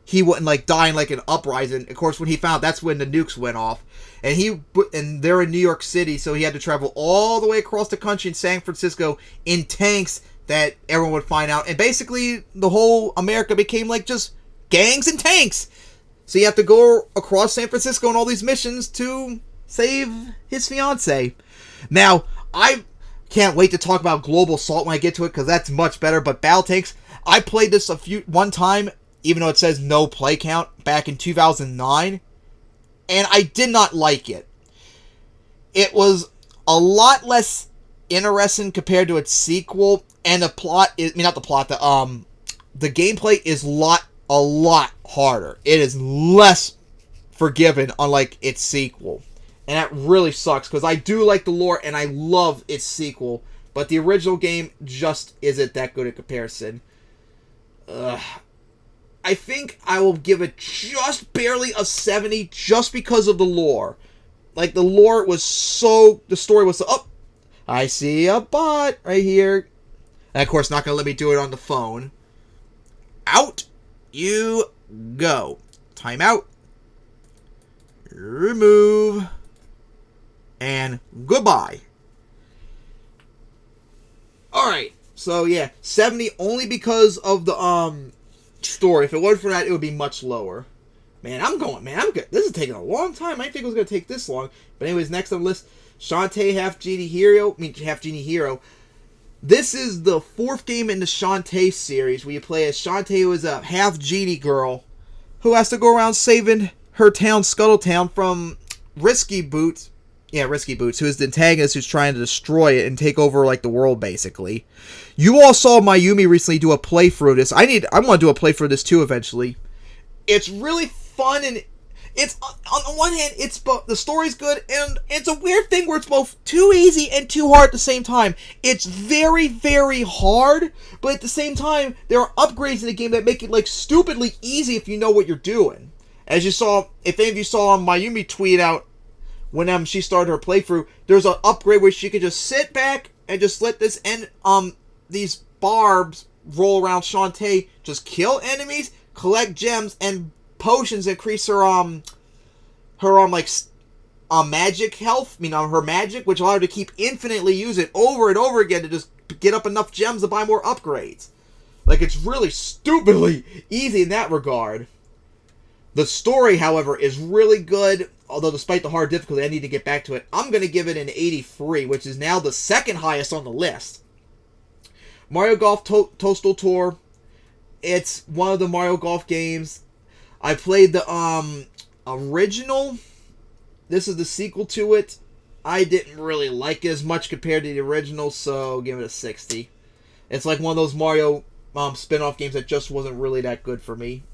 he wouldn't like die in like an uprising. Of course, when he found, that's when the nukes went off. And they're in New York City, so he had to travel all the way across the country in San Francisco in tanks that everyone would find out. And basically, the whole America became like just gangs and tanks. So you have to go across San Francisco on all these missions to save his fiance. Now, I can't wait to talk about Global Assault when I get to it, because that's much better. But Battle Tanks, I played this one time, even though it says no play count, back in 2009. And I did not like it. It was a lot less interesting compared to its sequel, and the plot is, I mean, not the plot, the gameplay is a lot harder. It is less forgiving, unlike its sequel. And that really sucks, because I do like the lore, and I love its sequel, but the original game just isn't that good in comparison. I think I will give it just barely a 70, just because of the lore. Like, the lore was so, the story was so, oh, I see a bot right here. And of course, not going to let me do it on the phone. Out you go. Timeout. Remove. And goodbye. Alright. So yeah, 70 only because of the story. If it wasn't for that, it would be much lower. Man, I'm good. This is taking a long time. I didn't think it was going to take this long. But anyways, next on the list, Shantae half Genie Hero. This is the 4th game in the Shantae series where you play as Shantae, who is a half Genie girl who has to go around saving her town, Scuttletown, from Risky Boots. Yeah, Risky Boots, who is the antagonist who's trying to destroy it and take over, like, the world, basically. You all saw Mayumi recently do a playthrough of this. I want to do a playthrough of this, too, eventually. It's really fun, and it's, on the one hand, it's both, the story's good, and it's a weird thing where it's both too easy and too hard at the same time. It's very, very hard, but at the same time, there are upgrades in the game that make it, like, stupidly easy if you know what you're doing. As you saw, if any of you saw Mayumi tweet out when she started her playthrough, there's an upgrade where she could just sit back and just let these barbs roll around Shantae, just kill enemies, collect gems and potions that increase her magic health. Her magic, which allow her to keep infinitely use it over and over again to just get up enough gems to buy more upgrades. Like, it's really stupidly easy in that regard. The story, however, is really good, although despite the hard difficulty, I need to get back to it. I'm going to give it an 83, which is now the 2nd highest on the list. Mario Golf Toadstool Tour. It's one of the Mario Golf games. I played the original. This is the sequel to it. I didn't really like it as much compared to the original, so give it a 60. It's like one of those Mario spin-off games that just wasn't really that good for me.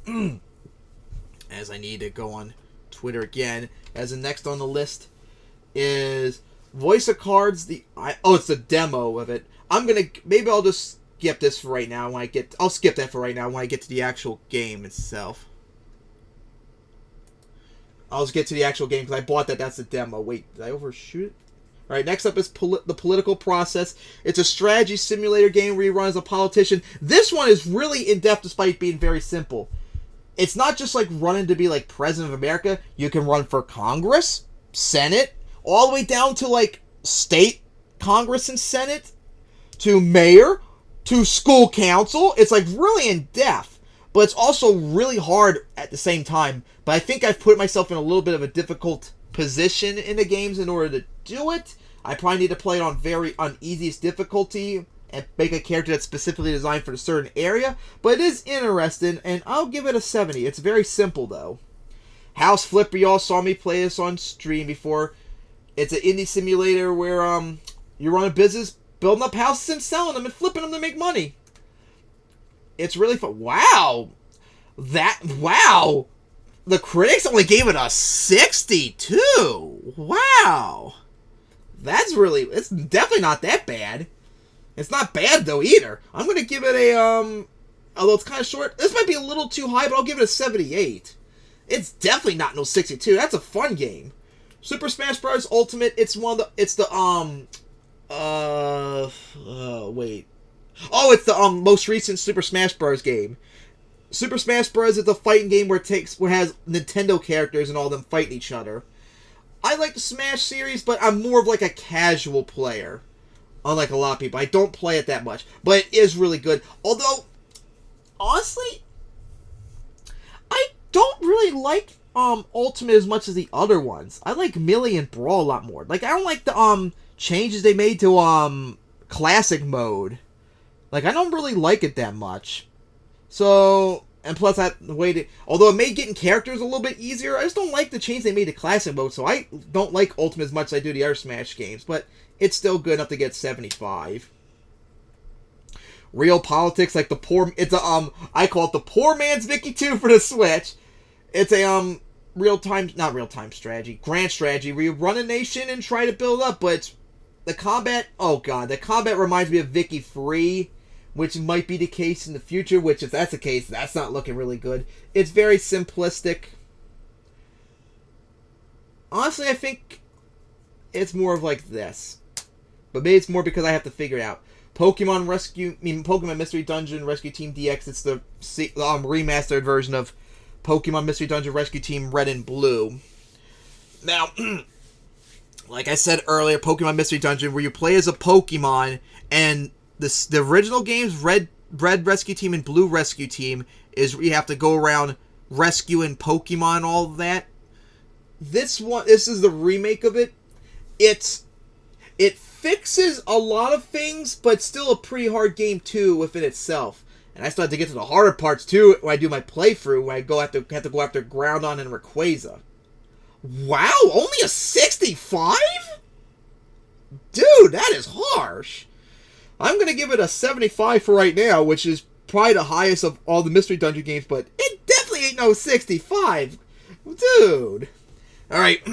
As I need to go on Twitter again. As the next on the list is Voice of Cards. It's the demo of it. Maybe I'll just skip this for right now. I'll skip that for right now when I get to the actual game itself. I'll just get to the actual game because I bought that. That's the demo. Wait, did I overshoot it? Alright, next up is the Political Process. It's a strategy simulator game where you run as a politician. This one is really in-depth despite being very simple. It's not just like running to be like President of America. You can run for Congress, Senate, all the way down to like state Congress and Senate, to mayor, to school council. It's like really in-depth, but it's also really hard at the same time. But I think I've put myself in a little bit of a difficult position in the games in order to do it. I probably need to play it on easiest difficulty and make a character that's specifically designed for a certain area. But it is interesting, and I'll give it a 70. It's very simple, though. House Flipper, y'all saw me play this on stream before. It's an indie simulator where you run a business, building up houses and selling them and flipping them to make money. It's really fun. Wow! Wow! The critics only gave it a 62! Wow! It's definitely not that bad. It's not bad, though, either. I'm going to give it a, although it's kind of short, this might be a little too high, but I'll give it a 78. It's definitely not no 62. That's a fun game. Super Smash Bros. Ultimate, it's it's the most recent Super Smash Bros. Game. Super Smash Bros. Is a fighting game where it has Nintendo characters and all of them fighting each other. I like the Smash series, but I'm more of like a casual player. Unlike a lot of people. I don't play it that much. But it is really good. Although, honestly, I don't really like Ultimate as much as the other ones. I like Melee and Brawl a lot more. Like, I don't like the changes they made to Classic mode. Like, I don't really like it that much. So, and plus, although it made getting characters a little bit easier, I just don't like the change they made to Classic mode. So I don't like Ultimate as much as I do the other Smash games. But it's still good enough to get 75. Real Politics, like I call it the poor man's Vicky 2 for the Switch. It's a not real-time strategy, grand strategy where you run a nation and try to build up, but the combat reminds me of Vicky 3, which might be the case in the future, which if that's the case, that's not looking really good. It's very simplistic. Honestly, I think it's more of like this. But maybe it's more because I have to figure it out. Pokemon Mystery Dungeon Rescue Team DX. It's the remastered version of Pokemon Mystery Dungeon Rescue Team Red and Blue. Now, like I said earlier, Pokemon Mystery Dungeon, where you play as a Pokemon, and the original games, Red Rescue Team and Blue Rescue Team, is you have to go around rescuing Pokemon, all of that. This is the remake of it. It fixes a lot of things, but still a pretty hard game too within itself. And I still have to get to the harder parts too when I do my playthrough, when I have to go after Groudon and Rayquaza. Wow, only a 65? Dude, that is harsh. I'm going to give it a 75 for right now, which is probably the highest of all the Mystery Dungeon games, but it definitely ain't no 65. Dude. Alright.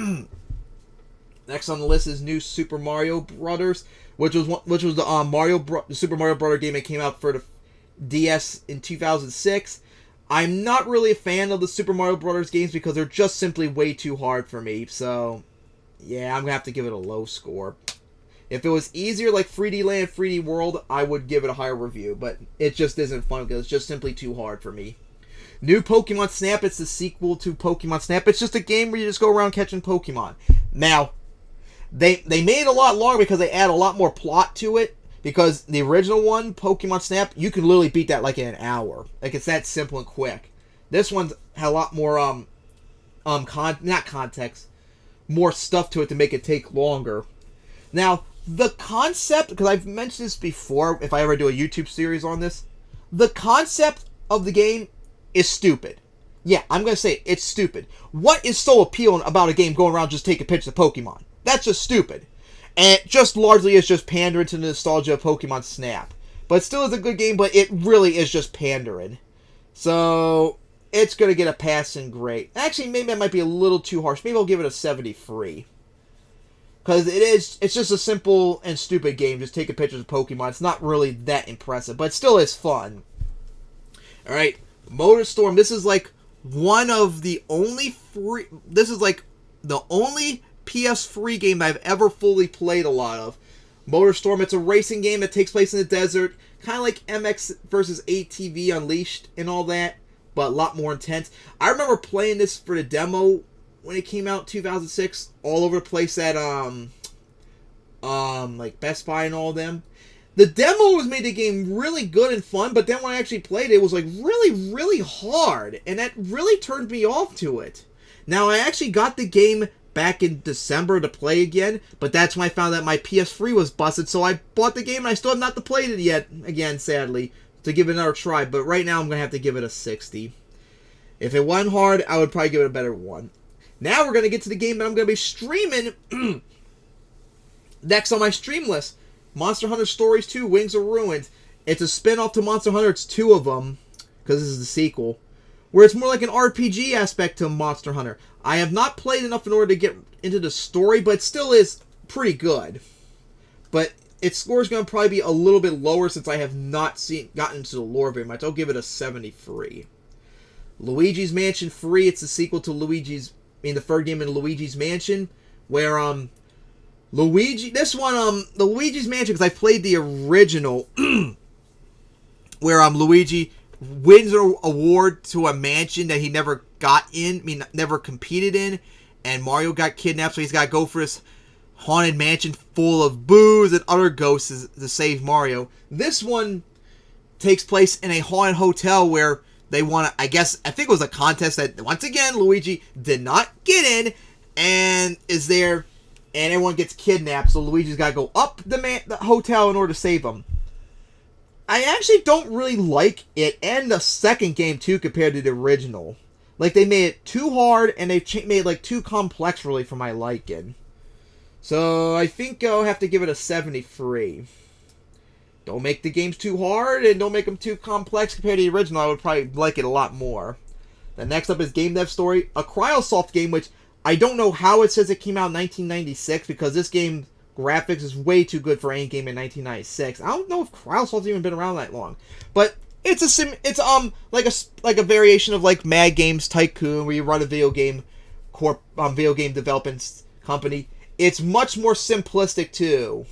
Next on the list is New Super Mario Brothers, which was the Super Mario Brothers game that came out for the DS in 2006. I'm not really a fan of the Super Mario Brothers games because they're just simply way too hard for me. So, yeah, I'm going to have to give it a low score. If it was easier like 3D Land, 3D World, I would give it a higher review. But it just isn't fun because it's just simply too hard for me. New Pokemon Snap, it's the sequel to Pokemon Snap. It's just a game where you just go around catching Pokemon. Now, they made it a lot longer because they add a lot more plot to it. Because the original one, Pokemon Snap, you can literally beat that like in an hour. Like, it's that simple and quick. This one's had a lot more, not context, more stuff to it to make it take longer. Now, the concept, because I've mentioned this before, if I ever do a YouTube series on this, the concept of the game is stupid. Yeah, I'm going to say it's stupid. What is so appealing about a game going around just taking pictures of Pokemon? That's just stupid. And it just largely is just pandering to the nostalgia of Pokemon Snap. But it still is a good game, but it really is just pandering. So, it's going to get a passing grade. Actually, maybe that might be a little too harsh. Maybe I'll give it a 73. Because it's just a simple and stupid game, just taking pictures of Pokemon. It's not really that impressive, but it still is fun. Alright, MotorStorm. This is like one of the only free... This is like the only PS3 game I've ever fully played a lot of. MotorStorm, it's a racing game that takes place in the desert, kind of like MX versus ATV Unleashed and all that, but a lot more intense. I remember playing this for the demo when it came out in 2006, all over the place at like Best Buy and all of them. The demo was made the game really good and fun, but then when I actually played it, it was like really, really hard, and that really turned me off to it. Now, I actually got the game back in December to play again, but that's when I found that my PS3 was busted, so I bought the game and I still have not played it yet, again, sadly, to give it another try, but right now I'm going to have to give it a 60. If it wasn't hard, I would probably give it a better one. Now we're going to get to the game that I'm going to be streaming next on my stream list. Monster Hunter Stories 2, Wings of Ruins. It's a spin-off to Monster Hunter, it's two of them, because this is the sequel, where it's more like an RPG aspect to Monster Hunter. I have not played enough in order to get into the story, but it still is pretty good. But its score is going to probably be a little bit lower since I have not gotten into the lore very much. I'll give it a 73. Luigi's Mansion 3, it's the sequel to the third game in Luigi's Mansion, where, the Luigi's Mansion, because I played the original, where, Luigi wins an award to a mansion that he never never competed in, and Mario got kidnapped, so he's got to go for this haunted mansion full of booze and other ghosts to save Mario. This one takes place in a haunted hotel where they want to, I think it was a contest that, once again, Luigi did not get in, and is there, and everyone gets kidnapped, so Luigi's got to go up the hotel in order to save them. I actually don't really like it and the second game, too, compared to the original. Like, they made it too hard, and they made it, like, too complex, really, for my liking. So, I think I'll have to give it a 73. Don't make the games too hard, and don't make them too complex compared to the original. I would probably like it a lot more. The next up is Game Dev Story, a Cryosoft game, which I don't know how it says it came out in 1996, because this game graphics is way too good for any game in 1996. I don't know if Cryosoft's even been around that long, but it's like a variation of like Mad Games Tycoon, where you run a video game development company. It's much more simplistic too,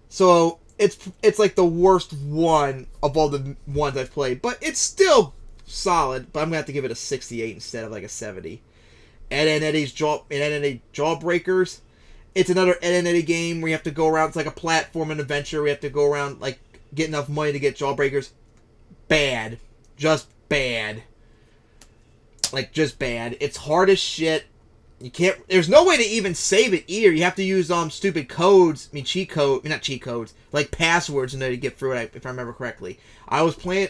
so it's like the worst one of all the ones I've played, but it's still solid. But I'm gonna have to give it a 68 instead of like a 70. Ed and Eddie Jawbreakers. It's another Ed and Eddie game where you have to go around. It's like a platform and adventure. We have to go around like get enough money to get Jawbreakers. Bad. Just bad. Like, just bad. It's hard as shit. You can't... There's no way to even save it either. You have to use stupid codes. I mean, not cheat codes. Like, passwords in order to get through it, if I remember correctly. I was playing...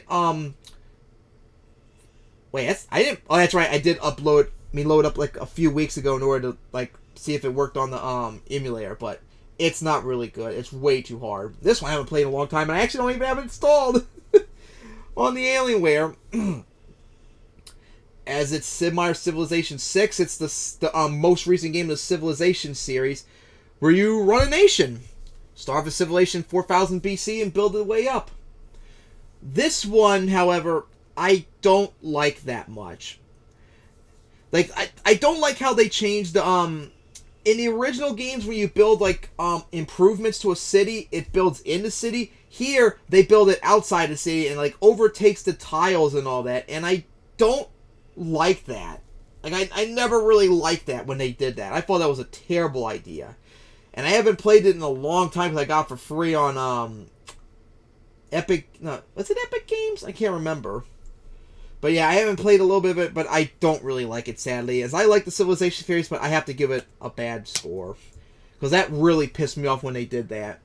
Wait, I didn't... Oh, that's right. I did load up, like, a few weeks ago in order to, like, see if it worked on the emulator, but it's not really good. It's way too hard. This one I haven't played in a long time, and I actually don't even have it installed on the Alienware. As it's Sid Meier's Civilization 6, it's the most recent game of the Civilization series, where you run a nation. Start with Civilization 4000 BC and build it way up. This one, however, I don't like that much. Like, I don't like how they changed the, in the original games when you build, like, improvements to a city, it builds in the city. Here, they build it outside the city and, like, overtakes the tiles and all that, and I don't like that. Like, I never really liked that when they did that. I thought that was a terrible idea. And I haven't played it in a long time because I got it for free on, Epic, no, what's it, Epic Games? I can't remember. But yeah, I haven't played a little bit of it, but I don't really like it, sadly. As I like the Civilization series, but I have to give it a bad score. Because that really pissed me off when they did that.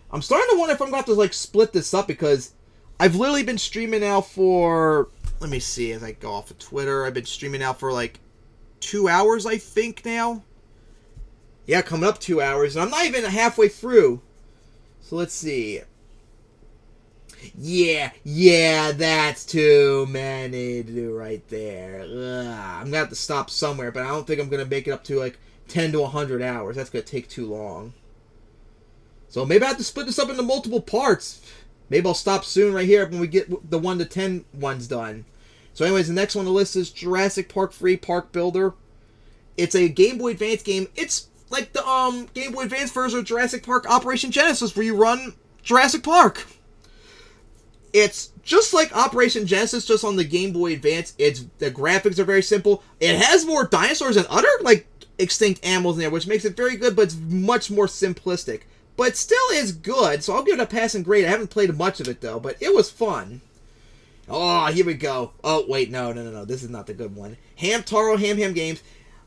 I'm starting to wonder if I'm going to have to, like, split this up, because I've literally been streaming now for... Let me see, as I go off of Twitter, I've been streaming now for, like, 2 hours, I think, now. Yeah, coming up 2 hours, and I'm not even halfway through. So let's see. Yeah, that's too many to do right there. Ugh, I'm going to have to stop somewhere, but I don't think I'm going to make it up to, like, 10 to 100 hours. That's going to take too long. So maybe I have to split this up into multiple parts. Maybe I'll stop soon right here when we get the 1 to 10 ones done. So anyways, the next one on the list is Jurassic Park 3 Park Builder. It's a Game Boy Advance game. It's like the Game Boy Advance version of Jurassic Park Operation Genesis, where you run Jurassic Park. It's just like Operation Genesis, just on the Game Boy Advance. The graphics are very simple. It has more dinosaurs and other, like, extinct animals in there, which makes it very good, but it's much more simplistic. But still is good, so I'll give it a passing grade. I haven't played much of it, though, but it was fun. Oh, here we go. Oh, wait, no. This is not the good one. Hamtaro Ham Games.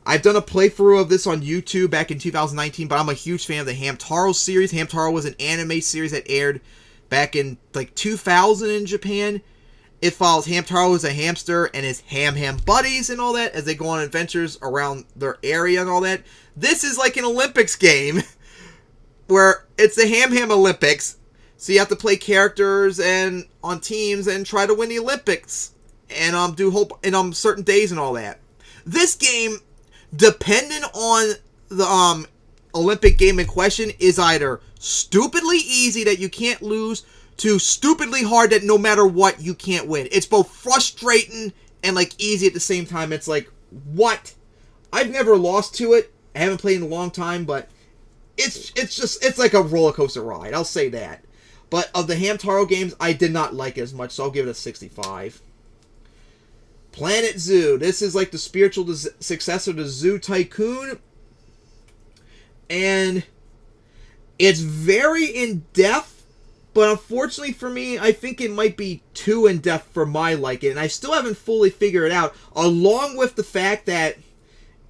I've done a playthrough of this on YouTube back in 2019, but I'm a huge fan of the Hamtaro series. Hamtaro was an anime series that aired back in, like, 2000 in Japan. It follows Hamtaro as a hamster and his ham buddies and all that as they go on adventures around their area and all that. This is like an Olympics game where it's the Ham Olympics. So you have to play characters and on teams and try to win the Olympics and do certain days and all that. This game, depending on the Olympic game in question, is either stupidly easy that you can't lose to stupidly hard that no matter what you can't win. It's both frustrating and, like, easy at the same time. It's like, what? I've never lost to it. I haven't played in a long time, but it's like a roller coaster ride. I'll say that. But of the Hamtaro games, I did not like it as much, so I'll give it a 65. Planet Zoo. This is like the spiritual successor to Zoo Tycoon. And it's very in-depth, but unfortunately for me, I think it might be too in-depth for my liking, and I still haven't fully figured it out, along with the fact that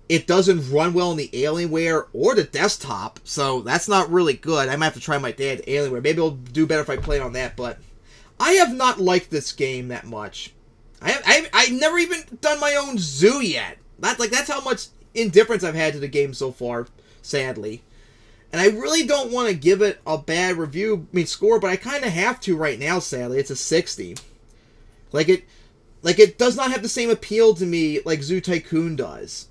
it doesn't run well in the Alienware or the desktop, so that's not really good. I might have to try my dad's Alienware. Maybe it'll do better if I play it on that, but I have not liked this game that much. I've never even done my own zoo yet. That's how much indifference I've had to the game so far, sadly. And I really don't want to give it a bad score, but I kind of have to right now, sadly. It's a 60. It does not have the same appeal to me like Zoo Tycoon does.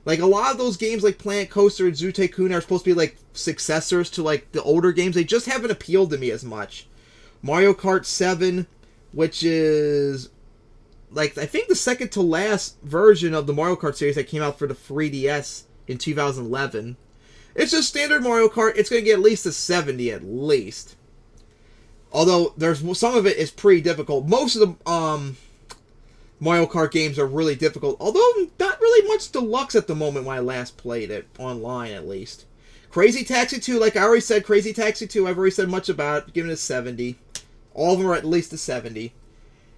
Like, a lot of those games like Planet Coaster and Zoo Tycoon are supposed to be like successors to like the older games. They just haven't appealed to me as much. Mario Kart 7, which is like, I think the second to last version of the Mario Kart series that came out for the 3DS in 2011. It's just standard Mario Kart. It's going to get at least a 70 at least. Although some of it is pretty difficult. Most of the Mario Kart games are really difficult. Although not really much deluxe at the moment when I last played it. Online, at least. Crazy Taxi 2, like I already said, Crazy Taxi 2, I've already said much about it. Giving it a 70. All of them are at least a 70.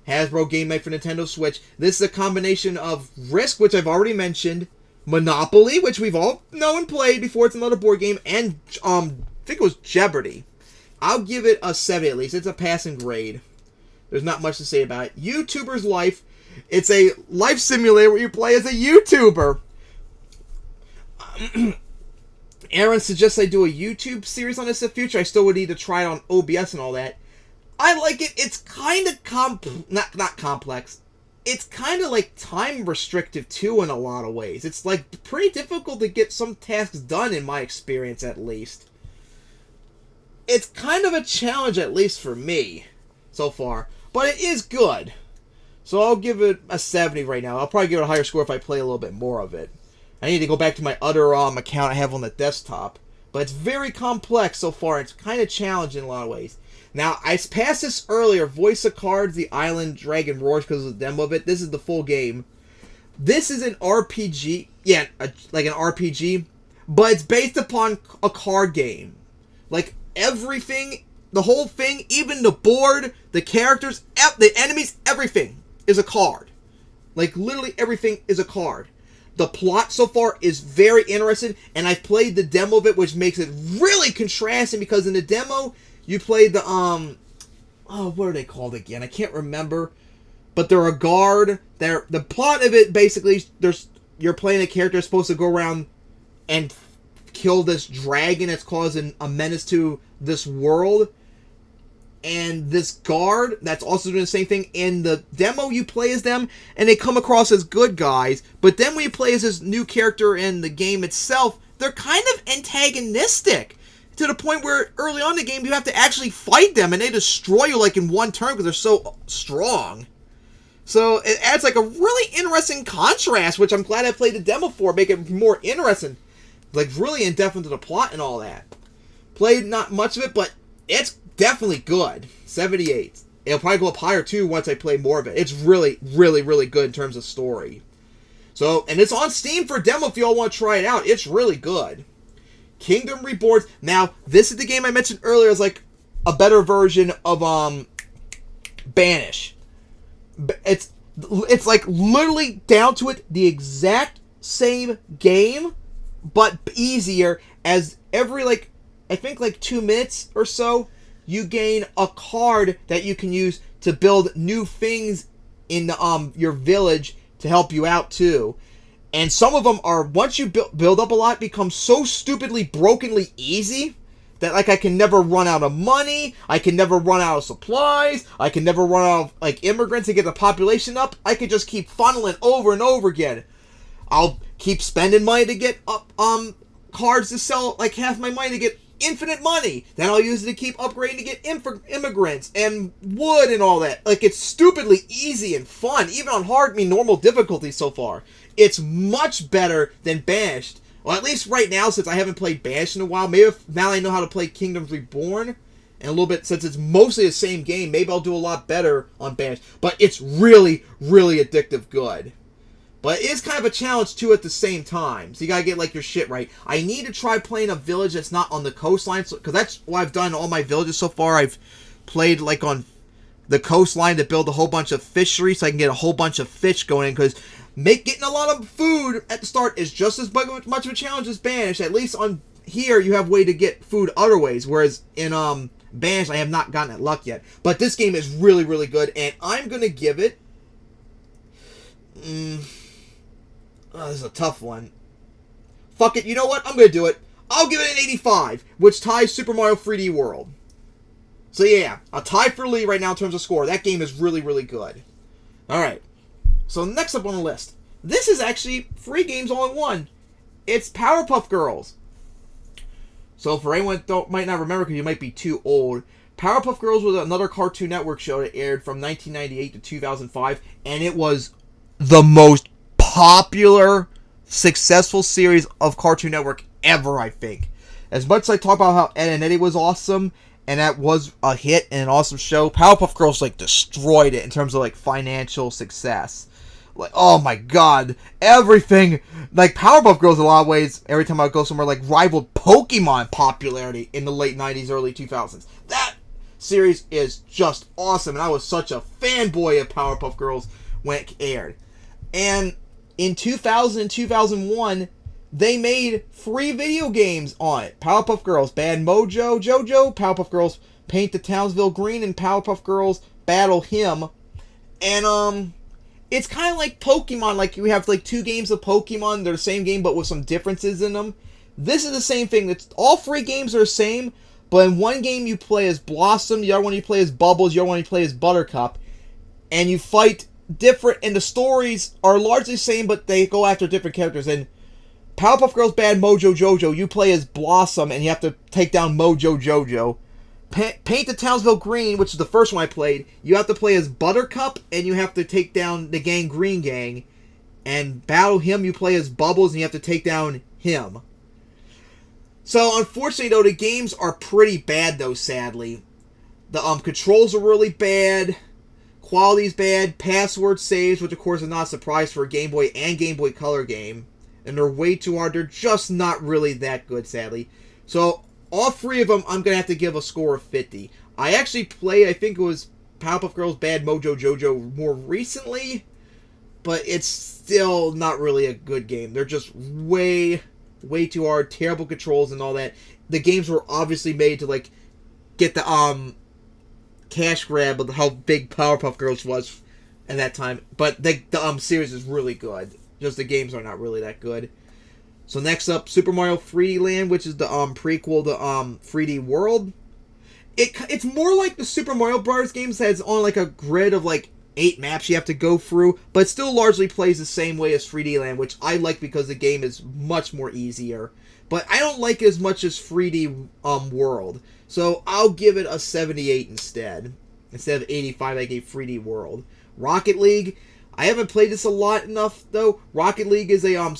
Hasbro Game Night for Nintendo Switch. This is a combination of Risk, which I've already mentioned, Monopoly, which we've all known and played before, it's another board game, and I think it was Jeopardy. I'll give it a 70 at least. It's a passing grade. There's not much to say about it. YouTuber's Life. It's a life simulator where you play as a YouTuber. Aaron suggests I do a YouTube series on this in the future. I still would need to try it on OBS and all that. I like it. It's kind of not complex. It's kind of like time restrictive too in a lot of ways. It's like pretty difficult to get some tasks done in my experience at least. It's kind of a challenge at least for me so far, but it is good. So I'll give it a 70 right now. I'll probably give it a higher score if I play a little bit more of it. I need to go back to my other account I have on the desktop, but it's very complex so far. It's kind of challenging in a lot of ways. Now, I passed this earlier, Voice of Cards, The Island Dragon Roars, because of the demo of it. This is the full game. This is an RPG, yeah, like an RPG, but it's based upon a card game. Like, everything, the whole thing, even the board, the characters, the enemies, everything is a card. Like, literally everything is a card. The plot so far is very interesting, and I've played the demo of it, which makes it really contrasting, because in the demo, you played the, what are they called again? I can't remember. But they're a guard. The plot of it, basically, you're playing a character that's supposed to go around and kill this dragon that's causing a menace to this world. And this guard that's also doing the same thing. In the demo, you play as them, and they come across as good guys. But then when you play as this new character in the game itself, they're kind of antagonistic. To the point where early on in the game, you have to actually fight them, and they destroy you like in one turn because they're so strong. So it adds like a really interesting contrast, which I'm glad I played the demo for, make it more interesting. Like really in-depth into the plot and all that. Played not much of it, but it's definitely good. 78. It'll probably go up higher too once I play more of it. It's really, really, really good in terms of story. So, and it's on Steam for demo if you all want to try it out. It's really good. Kingdom Reborn. Now, this is the game I mentioned earlier as like a better version of Banished. It's like literally down to it the exact same game, but easier. As every like I think like 2 minutes or so, you gain a card that you can use to build new things in the, your village to help you out too. And some of them are, once you build up a lot, become so stupidly, brokenly easy that, like, I can never run out of money, I can never run out of supplies, I can never run out of, like, immigrants to get the population up. I could just keep funneling over and over again. I'll keep spending money to get up, cards to sell, like, half my money to get infinite money. Then I'll use it to keep upgrading to get immigrants and wood and all that. Like, it's stupidly easy and fun, even on hard, normal difficulty so far. It's much better than Banished. Well, at least right now, since I haven't played Banished in a while. Maybe now I know how to play Kingdoms Reborn. And a little bit, since it's mostly the same game, maybe I'll do a lot better on Banished. But it's really, really addictive good. But it is kind of a challenge, too, at the same time. So you gotta get, like, your shit right. I need to try playing a village that's not on the coastline. Because that's what I've done in all my villages so far. I've played, like, on the coastline to build a whole bunch of fisheries. So I can get a whole bunch of fish going in. Because getting a lot of food at the start is just as much of a challenge as Banished. At least on here, you have a way to get food other ways. Whereas in Banished, I have not gotten that luck yet. But this game is really, really good. And I'm going to give it... Oh, this is a tough one. Fuck it, you know what? I'm going to do it. I'll give it an 85, which ties Super Mario 3D World. So yeah, a tie for Lee right now in terms of score. That game is really, really good. Alright. So next up on the list. This is actually 3 games all in one. It's Powerpuff Girls. So for anyone that might not remember because you might be too old, Powerpuff Girls was another Cartoon Network show that aired from 1998 to 2005, and it was the most popular, successful series of Cartoon Network ever, I think. As much as I talk about how Ed and Eddie was awesome, and that was a hit and an awesome show, Powerpuff Girls, like, destroyed it in terms of, like, financial success. Like, oh my god, everything, like, Powerpuff Girls in a lot of ways, every time I go somewhere, like, rivaled Pokemon popularity in the late 90s, early 2000s. That series is just awesome, and I was such a fanboy of Powerpuff Girls when it aired. And in 2000 and 2001, they made 3 video games on it. Powerpuff Girls Bad Mojo Jojo, Powerpuff Girls Paint the Townsville Green, and Powerpuff Girls Battle Him. And, it's kind of like Pokemon, like you have like 2 games of Pokemon, they're the same game but with some differences in them. This is the same thing. It's, all 3 games are the same, but in one game you play as Blossom, the other one you play as Bubbles, the other one you play as Buttercup, and you fight different, and the stories are largely the same, but they go after different characters. And Powerpuff Girls Bad Mojo Jojo, you play as Blossom, and you have to take down Mojo Jojo. Paint the Townsville Green, which is the first one I played, you have to play as Buttercup, and you have to take down the gang Green Gang. And Battle Him, you play as Bubbles, and you have to take down him. So, unfortunately, though, the games are pretty bad, though, sadly. The controls are really bad. Quality's bad. Password saves, which, of course, is not a surprise for a Game Boy and Game Boy Color game. And they're way too hard. They're just not really that good, sadly. So, all 3 of them, I'm going to have to give a score of 50. I actually played, I think it was Powerpuff Girls Bad Mojo Jojo more recently, but it's still not really a good game. They're just way too hard, terrible controls and all that. The games were obviously made to, like, get the, cash grab of how big Powerpuff Girls was at that time. But the series is really good. Just the games are not really that good. So next up, Super Mario 3D Land, which is the prequel to 3D World. It's more like the Super Mario Bros. Games that it's on like a grid of like 8 maps you have to go through, but still largely plays the same way as 3D Land, which I like because the game is much more easier. But I don't like it as much as 3D World, so I'll give it a 78 instead. Instead of 85, I gave 3D World. Rocket League, I haven't played this a lot enough though. Rocket League is a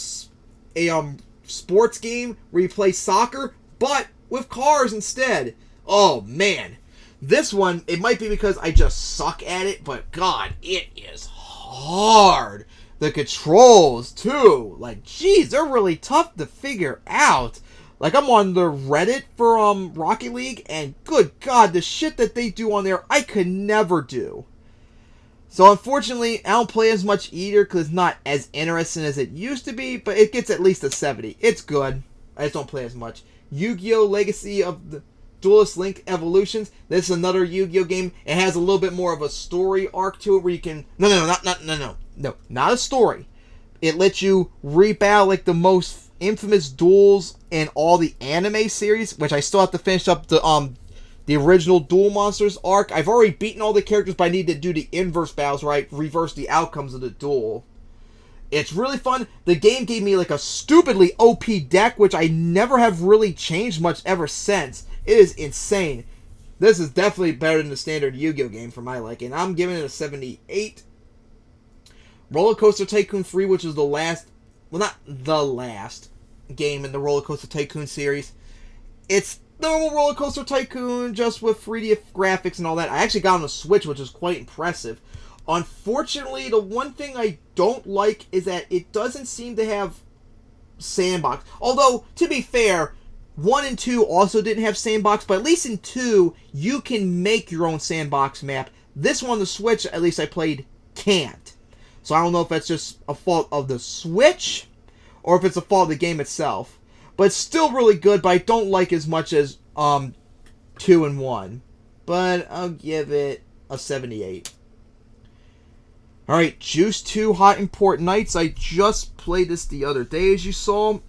sports game where you play soccer, but with cars instead. Oh, man. This one, it might be because I just suck at it, but God, it is hard. The controls, too. Like, geez, they're really tough to figure out. Like, I'm on the Reddit for Rocket League, and good God, the shit that they do on there, I could never do. So, unfortunately, I don't play as much either because it's not as interesting as it used to be, but it gets at least a 70. It's good. I just don't play as much. Yu-Gi-Oh! Legacy of the Duelist Link Evolutions. This is another Yu-Gi-Oh! Game. It has a little bit more of a story arc to it where you can... No, not a story. It lets you rebattle like the most infamous duels in all the anime series, which I still have to finish up the original Dino Masters arc. I've already beaten all the characters, but I need to do the inverse battles where I reverse the outcomes of the duel. It's really fun. The game gave me like a stupidly OP deck, which I never have really changed much ever since. It is insane. This is definitely better than the standard Yu-Gi-Oh! Game for my liking. I'm giving it a 78. Roller Coaster Tycoon 3, which is the last... Well, not the last game in the Roller Coaster Tycoon series. It's normal Roller Coaster Tycoon, just with 3D graphics and all that. I actually got on the Switch, which is quite impressive. Unfortunately, the one thing I don't like is that it doesn't seem to have sandbox. Although, to be fair, 1 and 2 also didn't have sandbox, but at least in 2, you can make your own sandbox map. This one on the Switch, at least I played, can't. So I don't know if that's just a fault of the Switch, or if it's a fault of the game itself. But it's still really good, but I don't like as much as 2 and 1. But I'll give it a 78. Alright, Juice 2 Hot Import Nights. I just played this the other day, as you saw.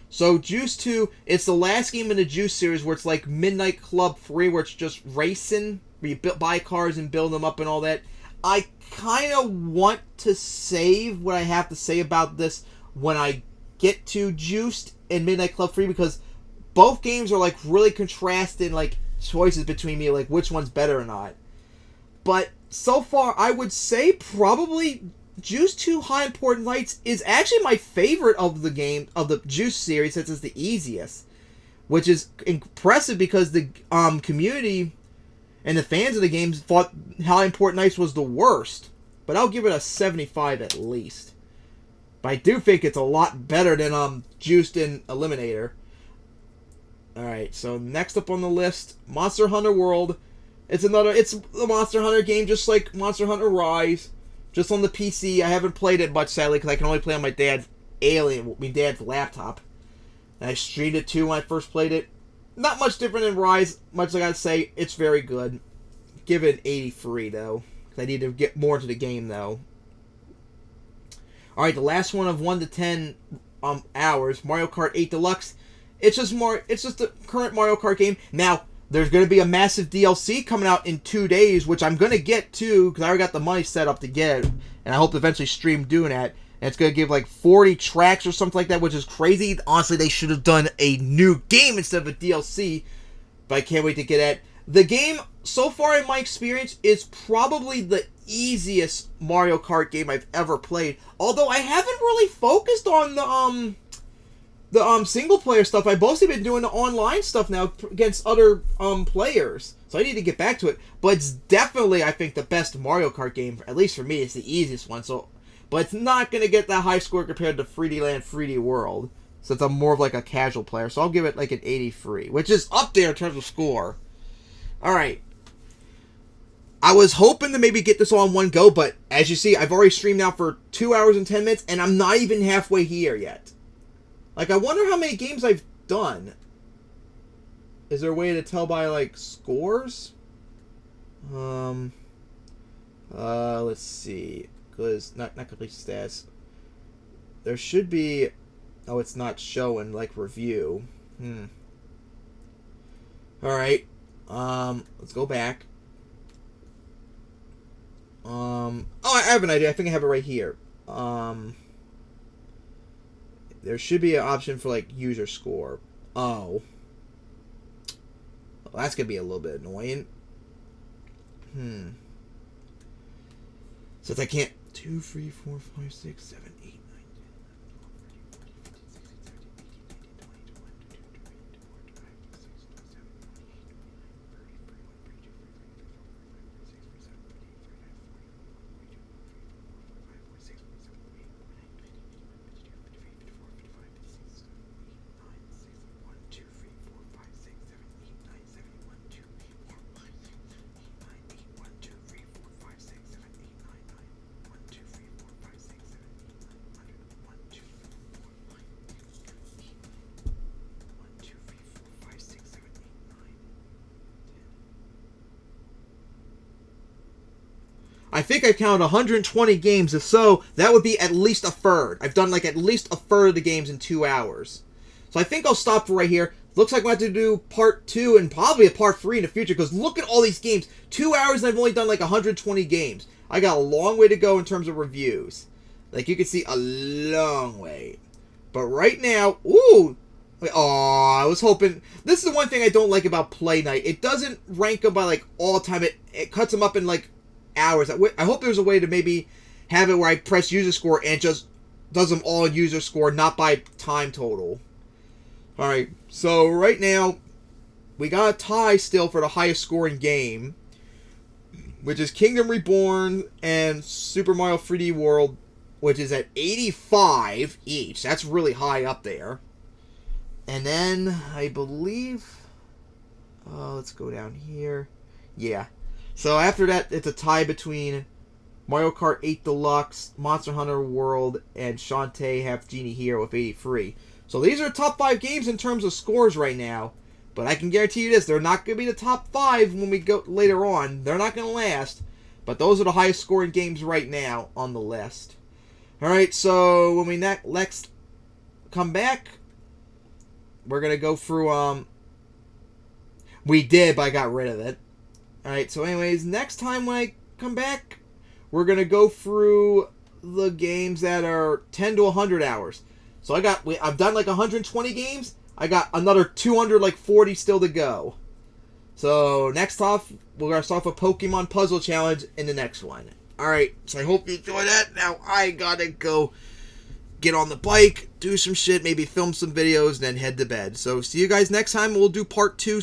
So, Juice 2, it's the last game in the Juice series where it's like Midnight Club 3, where it's just racing, where you buy cars and build them up and all that. I kind of want to save what I have to say about this when I get to Juiced and Midnight Club 3, because both games are like really contrasting like choices between me, like which one's better or not. But so far, I would say probably Juice 2 High Important Lights is actually my favorite of the game, of the Juice series, since it's the easiest. Which is impressive because the community and the fans of the games thought High Important Nights was the worst. but I'll give it a 75 at least. But I do think it's a lot better than Juiced in Eliminator. Alright, so next up on the list, Monster Hunter World. It's a Monster Hunter game just like Monster Hunter Rise. Just on the PC. I haven't played it much, sadly, because I can only play on my dad's laptop. And I streamed it too when I first played it. Not much different than Rise, much like I say. It's very good. Give it an 83, though. Because I need to get more into the game, though. Alright, the last one of 1 to 10 hours, Mario Kart 8 Deluxe. It's just the current Mario Kart game. Now, there's going to be a massive DLC coming out in 2 days, which I'm going to get too, because I already got the money set up to get it. And I hope to eventually stream doing that. And it's going to give like 40 tracks or something like that, which is crazy. Honestly, they should have done a new game instead of a DLC. But I can't wait to get at. The game, so far in my experience, is probably the easiest Mario Kart game I've ever played. Although I haven't really focused on the single player stuff. I've mostly been doing the online stuff now against other players. So I need to get back to it. But it's definitely, I think, the best Mario Kart game. At least for me, it's the easiest one. But it's not going to get that high score compared to 3D Land, 3D World. Since I'm more of like a casual player. So I'll give it like an 83. Which is up there in terms of score. Alright. I was hoping to maybe get this all in one go. But as you see, I've already streamed now for 2 hours and 10 minutes. And I'm not even halfway here yet. Like, I wonder how many games I've done. Is there a way to tell by, like, scores? Let's see. Because, not complete stats. There should be... Oh, it's not showing, like, review. Alright. Let's go back. Oh, I have an idea. I think I have it right here. There should be an option for, like, user score. Oh. Well, that's going to be a little bit annoying. Since I can't... 2, 3, 4, 5, 6, 7, 8, 9, 10, I think I counted 120 games. If so, that would be at least a third. I've done like at least a third of the games in 2 hours. So I think I'll stop for right here. Looks like we'll have to do part 2 and probably a part 3 in the future. Because look at all these games. 2 hours and I've only done like 120 games. I got a long way to go in terms of reviews. Like you can see, a long way. But right now, ooh. Oh, I was hoping... This is the one thing I don't like about Playnite. It doesn't rank them by like all time. It cuts them up in like... hours. I hope there's a way to maybe have it where I press user score and it just does them all in user score, not by time total. Alright, so right now, we got a tie still for the highest scoring game, which is Kingdom Reborn and Super Mario 3D World, which is at 85 each. That's really high up there. And then, I believe... let's go down here. Yeah. So after that, it's a tie between Mario Kart 8 Deluxe, Monster Hunter World, and Shantae Half Genie Hero with 83. So these are top 5 games in terms of scores right now. But I can guarantee you this, they're not going to be the top 5 when we go later on. They're not going to last. But those are the highest scoring games right now on the list. Alright, so when we next come back, we're going to go through, we did, but I got rid of it. Alright, so anyways, next time when I come back, we're going to go through the games that are 10 to 100 hours. So I've done like 120 games. I got another 240 still to go. So next off, we're going to start with Pokemon Puzzle Challenge in the next one. Alright, so I hope you enjoy that. Now I got to go get on the bike, do some shit, maybe film some videos, and then head to bed. So see you guys next time. We'll do part 2